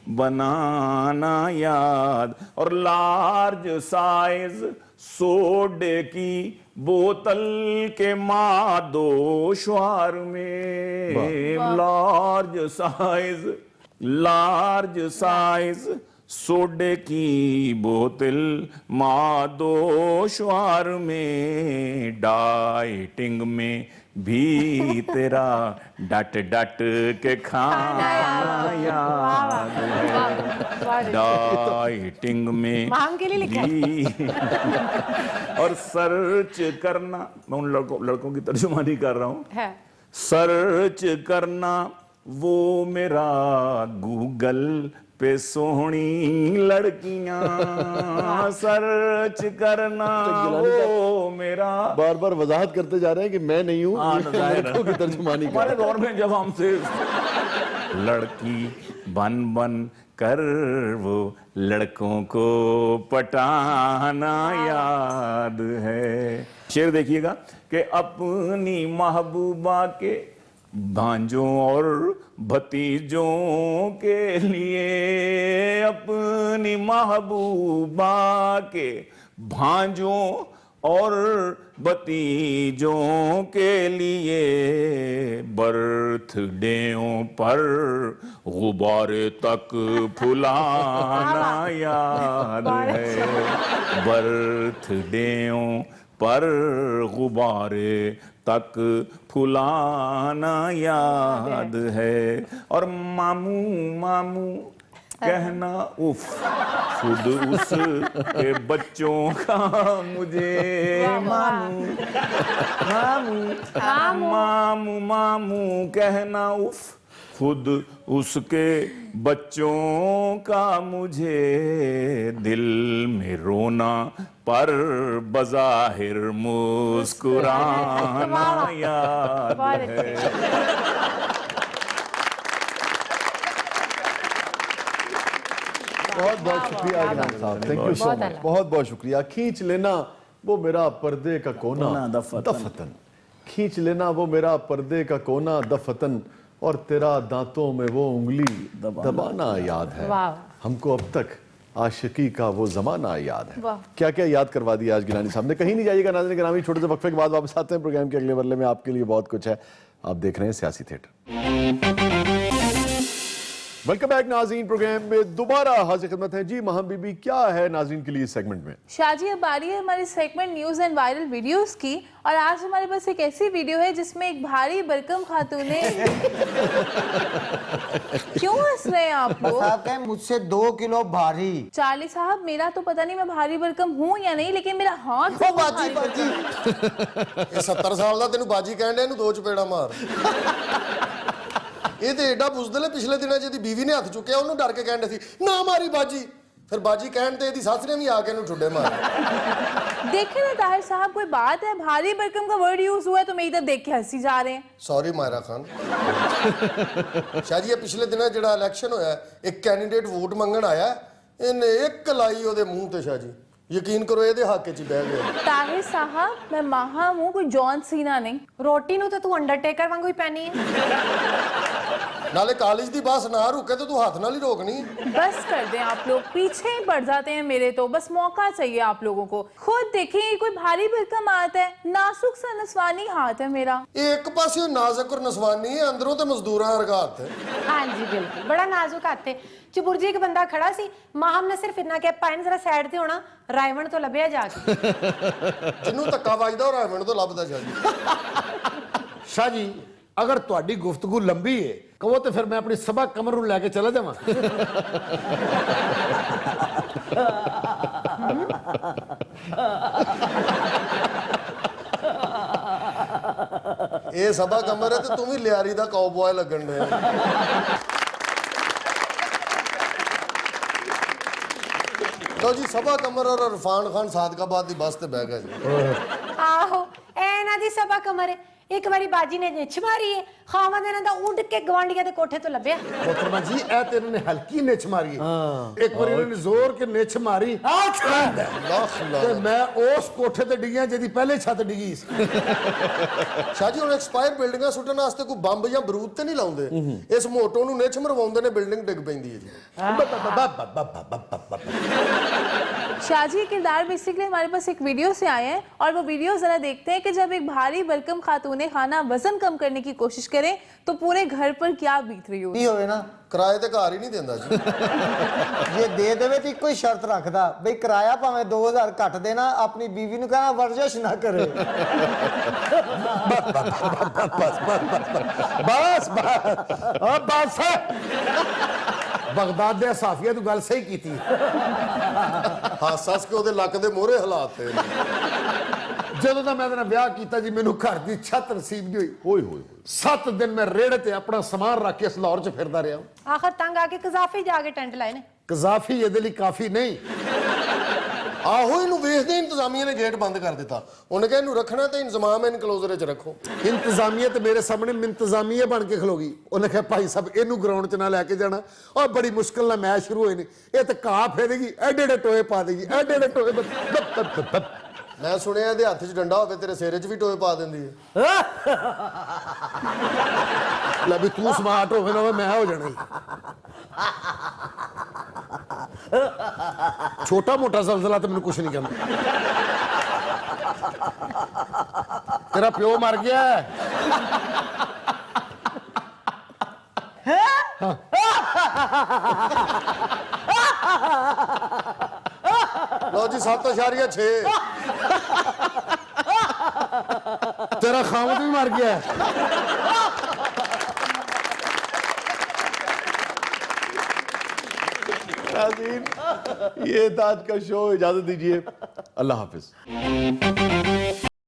S10: बनाना याद, और लार्ज साइज सोडे की बोतल के मादोश्वार में, लार्ज साइज सोडे की बोतल मादोश्वार में, डाइटिंग में भी तेरा डट डट के खाना याद है, डाइटिंग में
S5: माम के लिए लिखा है।
S10: भी और सर्च करना, मैं उन लड़कों की तर्जुमानी कर रहा हूँ,
S5: है।
S10: सर्च करना वो मेरा गूगल पे सोहनी लड़कियां, सर्च करना वो मेरा।
S1: बार बार वजाहत करते जा रहे हैं कि मैं नहीं हूँ,
S10: हाँ,
S1: ये लड़कों की तर्जुमानी कर
S10: हमारे दौर में जब हमसे लड़की बन बन कर वो लड़कों को पटाना याद है। शेर देखिएगा कि अपनी महबूबा के भांजों और भतीजों के लिए, अपनी महबूबा के भांजों और भतीजों के लिए बर्थडेओं पर गुब्बारे तक फुलाना याद है। बर्थडेओं पर गुब्बारे तक फुलाना याद है। और मामू मामू कहना उफ, खुद उस के बच्चों का मुझे मामू मामू मामू मामू कहना उफ, खुद उसके बच्चों का मुझे, दिल में रोना पर बज़ाहिर मुस्कुराना याद है।
S1: बहुत बहुत शुक्रिया गिलानी साहब, थैंक यू सो मच, बहुत बहुत शुक्रिया। खींच लेना वो मेरा पर्दे का कोना दफतन, खींच लेना वो मेरा पर्दे का कोना दफतन, और तेरा दांतों में वो उंगली दबाना याद है। हमको अब तक आशिकी का वो जमाना याद है। क्या क्या याद करवा दिया आज गिलानी साहब ने। कहीं नहीं जाइएगा नाज़रीन गिरामी, छोटे से वक्फे के बाद वापस आते हैं। प्रोग्राम के अगले मरले में आपके लिए बहुत कुछ है। आप देख रहे हैं सियासी थिएटर। वेलकम बैक नाज़रीन, प्रोग्राम में दोबारा हाजिर खिदमत है जी। महम बीबी, क्या है नाज़रीन के लिए इस सेगमेंट में?
S7: शाजी, अब बारी है हमारे segment news and viral videos की, और आज हमारे पास एक ऐसी वीडियो है जिसमें एक भारी भरकम खातून ने क्यों हंस रहे हैं आप लोग?
S8: साहब कहे मुझसे 2 किलो भारी।
S7: चार्ली साहब, मेरा तो पता नहीं मैं भारी भरकम हूँ या नहीं, लेकिन मेरा हाथ
S4: ओ बाजी बाजी ਇਹ 70 ਸਾਲ ਦਾ ਤੈਨੂੰ ਬਾਜੀ ਕਹਿਣ ਦੇ, ਇਹਨੂੰ 2 ਚਪੇੜਾ ਮਾਰ। ਇਹ ਤੇ ਐਡਾ ਬੁਜ਼ਦਲ ਹੈ, ਪਿਛਲੇ ਦਿਨਾਂ ਜਿਹਦੀ ਬੀਵੀ ਨੇ ਹੱਥ ਚੁੱਕਿਆ ਉਹਨੂੰ ਡਰ ਕੇ ਕਹਿੰਦੇ ਸੀ ਨਾ ਮਾਰੀ ਬਾਜੀ, ਫਿਰ ਬਾਜੀ ਕਹਿਣ ਤੇ ਇਹਦੀ ਸੱਸ ਨੇ ਵੀ ਆ ਕੇ ਇਹਨੂੰ ਠੁੱਡੇ ਮਾਰੇ।
S7: देखे ना ताहिर साहब, कोई बात है? भारी भरकम का वर्ड यूज हुआ है तो मैं इधर देख के हंसी जा रहे हैं।
S4: सॉरी मायरा खान। शाह जी, पिछले दिनों ਜਿਹੜਾ ਇਲੈਕਸ਼ਨ ਹੋਇਆ, ਇੱਕ ਕੈਂਡੀਡੇਟ ਵੋਟ ਮੰਗਣ ਆਇਆ, ਇਹਨੇ ਇੱਕ ਲਾਈ ਉਹਦੇ ਮੂੰਹ ਤੇ। शाह जी यकीन करो ਇਹਦੇ ਹੱਕ 'ਚ ਬਹਿ ਗਿਆ।
S7: ताहिर साहब, मैं माहा हूँ, कोई जॉन सीना नहीं।
S5: रोटी नु तो तू अंडरटेकर वांगू ही पहनी है।
S4: नाले कॉलेज दी बस ना रुके तो तू हाथ नाल ही रोकनी।
S7: बस कर दें आप लोग, पीछे ही पड़ जाते हैं मेरे तो। बस मौका चाहिए आप लोगों को। खुद देखिए, कोई भारी भरकम हाथ है, नाजुक सा नसवानी हाथ है मेरा।
S4: एक पासे नाजुक और नसवानी है, अंदरों तो मजदूरां वर्गा हाथ है।
S5: हाँ जी बिल्कुल, बड़ा नाजुक हाथ है। चबुरजी एक बंदा खड़ा सी, माहम ने सिर्फ इतना कहा पाइन जरा साइड ते होना, रायवण तो लभया जाके।
S4: जिन्नू धक्का वजदा और रायवण तो लभदा। शाह जी
S9: शाह जी, अगर ਤੁਹਾਡੀ ਗੁਫ਼ਤਗੂ ਲੰਬੀ ਹੈ ਕਹੋ ਤੇ ਫਿਰ ਮੈਂ ਆਪਣੀ ਸਭਾ ਕਮਰ ਨੂੰ ਲੈ ਕੇ ਚਲਾ ਜਾਵਾਂ।
S4: ਇਹ ਸਭਾ ਕਮਰ ਹੈ ਤੇ ਤੂੰ ਵੀ ਲਿਆਰੀ ਦਾ ਕਾਊਬॉय ਲੱਗਣ ਦੇ। लो जी, सभा कमर और इरफान खान सादकाबाद की बस ते बह गए जी।
S5: आहो, ए ना दी सभा कमर है। एक बारी बाजी ने निछ मारी है, खावा ने ना उड़ के गवांडिया दे कोठे तो लभया।
S9: मोहतरमा जी, ए ते इन्होंने हल्की निछ मारी है। एक बार इन्होंने जोर के निछ मारी ते मैं उस कोठे ते डिग्या जिहदी पहले छत डिगी सी।
S4: शाह जी, हुण एक्सपायर बिल्डिंगां सुੱਟਣ ਵਾਸਤੇ ਕੋਈ ਬੰਬ ਜਾਂ ਬਰੂਦ ਤੇ ਨਹੀਂ ਲਾਉਂਦੇ। ਇਸ ਮੋਟੋ ਨੂੰ ਨਿਛ ਮਰਵਾਉਂਦੇ ਨੇ, ਬਿਲਡਿੰਗ ਡਿੱਗ ਪੈਂਦੀ ਹੈ ਜੀ।
S7: शाहजी, किरदार बेसिकली हमारे पास एक वीडियो से आए हैं, और वो वीडियो जरा देखते हैं कि जब एक भारी भरकम खातून खाना वजन कम करने की कोशिश करे तो पूरे घर पर क्या बीत रही होगी।
S8: होवे ना
S4: ਕਿਰਾਏ ਤੇ ਘਰ ਹੀ ਨਹੀਂ ਦਿੰਦਾ ਜੀ।
S8: ਜੇ ਦੇ ਦੇਵੇ ਤੇ ਇੱਕੋ ਹੀ ਸ਼ਰਤ ਰੱਖਦਾ ਬਈ ਕਿਰਾਇਆ ਭਾਵੇਂ 2000 ਘੱਟ ਦੇਣਾ, ਆਪਣੀ ਬੀਵੀ ਨੂੰ ਕਹਿਣਾ ਵਰਜਿਸ਼ ਨਾ ਕਰੇ।
S9: बस बस बगदाद दे साफिया तू गल सही कीती।
S4: ਹੱਸ ਹੱਸ ਕੇ ਉਹਦੇ ਲੱਕ ਦੇ ਮੋਹਰੇ ਹਾਲਾਤ ਤੇ।
S9: ਜਦੋਂ ਦਾ ਮੈਂ ਇਹਦੇ ਨਾਲ ਵਿਆਹ ਕੀਤਾ ਜੀ, ਮੈਨੂੰ ਘਰ ਦੀ ਛੱਤ ਨਸੀਬ ਨਹੀਂ ਹੋਈ। ਹੋਏ 7 दिन मैं रेड़े ते अपना सामान रख के लाहौर च फिरदा रहा।
S5: आखिर तंग आके कजाफी जाके टेंट लाए ने।
S9: कजाफी ਇਹਦੇ ਲਈ ਕਾਫੀ ਨਹੀਂ।
S4: ਆਹੋ ਇਹਨੂੰ ਵੇਖਦੇ ਇੰਤਜ਼ਾਮੀਆ ਨੇ ਗੇਟ ਬੰਦ ਕਰ ਦਿੱਤਾ। ਉਹਨੇ ਕਿਹਾ ਇਹਨੂੰ ਰੱਖਣਾ ਤੇ ਇੰਤਜ਼ਾਮ ਇਨਕਲੋਜ਼ਰ 'ਚ ਰੱਖੋ।
S9: ਇੰਤਜ਼ਾਮੀਆ ਤੇ ਮੇਰੇ ਸਾਹਮਣੇ ਮਿੰਤਜ਼ਾਮੀਆ ਬਣ ਕੇ ਖਲੋਗੀ। ਉਹਨੇ ਕਿਹਾ ਭਾਈ ਸਾਹਿਬ ਇਹਨੂੰ ਗਰਾਊਂਡ 'ਚ ਨਾ ਲੈ ਕੇ ਜਾਣਾ, ਔਰ ਬੜੀ ਮੁਸ਼ਕਲ ਨਾਲ ਮੈਚ ਸ਼ੁਰੂ ਹੋਏ ਨੇ, ਇਹ ਤੇ ਘਾਹ ਫੇਰੇਗੀ, ਐਡੇ ਐਡੇ ਟੋਏ ਪਾ ਦੇਗੀ, ਐਡੇ ਐਡੇ ਟੋਏ।
S4: ਮੈਂ ਸੁਣਿਆ ਇਹਦੇ ਹੱਥ 'ਚ ਡੰਡਾ ਹੋਵੇ ਤੇਰੇ ਸਿਰ 'ਚ ਵੀ ਟੋਏ ਪਾ ਦਿੰਦੀ ਹੈ।
S9: ਲੈ ਵੀ ਤੂੰ ਸਮਾਰਟ ਹੋਵੇ ਨਾ ਮੈਂ ਹੋ ਜਾਣਾ। ਛੋਟਾ ਮੋਟਾ ਜ਼ਲਜ਼ਲਾ ਤੇ ਮੈਨੂੰ ਕੁਛ ਨਹੀਂ ਕਹਿੰਦਾ। ਤੇਰਾ ਪਿਓ ਮਰ ਗਿਆ ਹੈ।
S4: ਲਓ ਜੀ 7.6
S9: ਤੇਰਾ ਖਾਮਦ ਵੀ ਮਰ ਗਿਆ ਹੈ।
S1: नाज़रीन, ये था आज का शो। इजाजत दीजिए, अल्लाह हाफिज।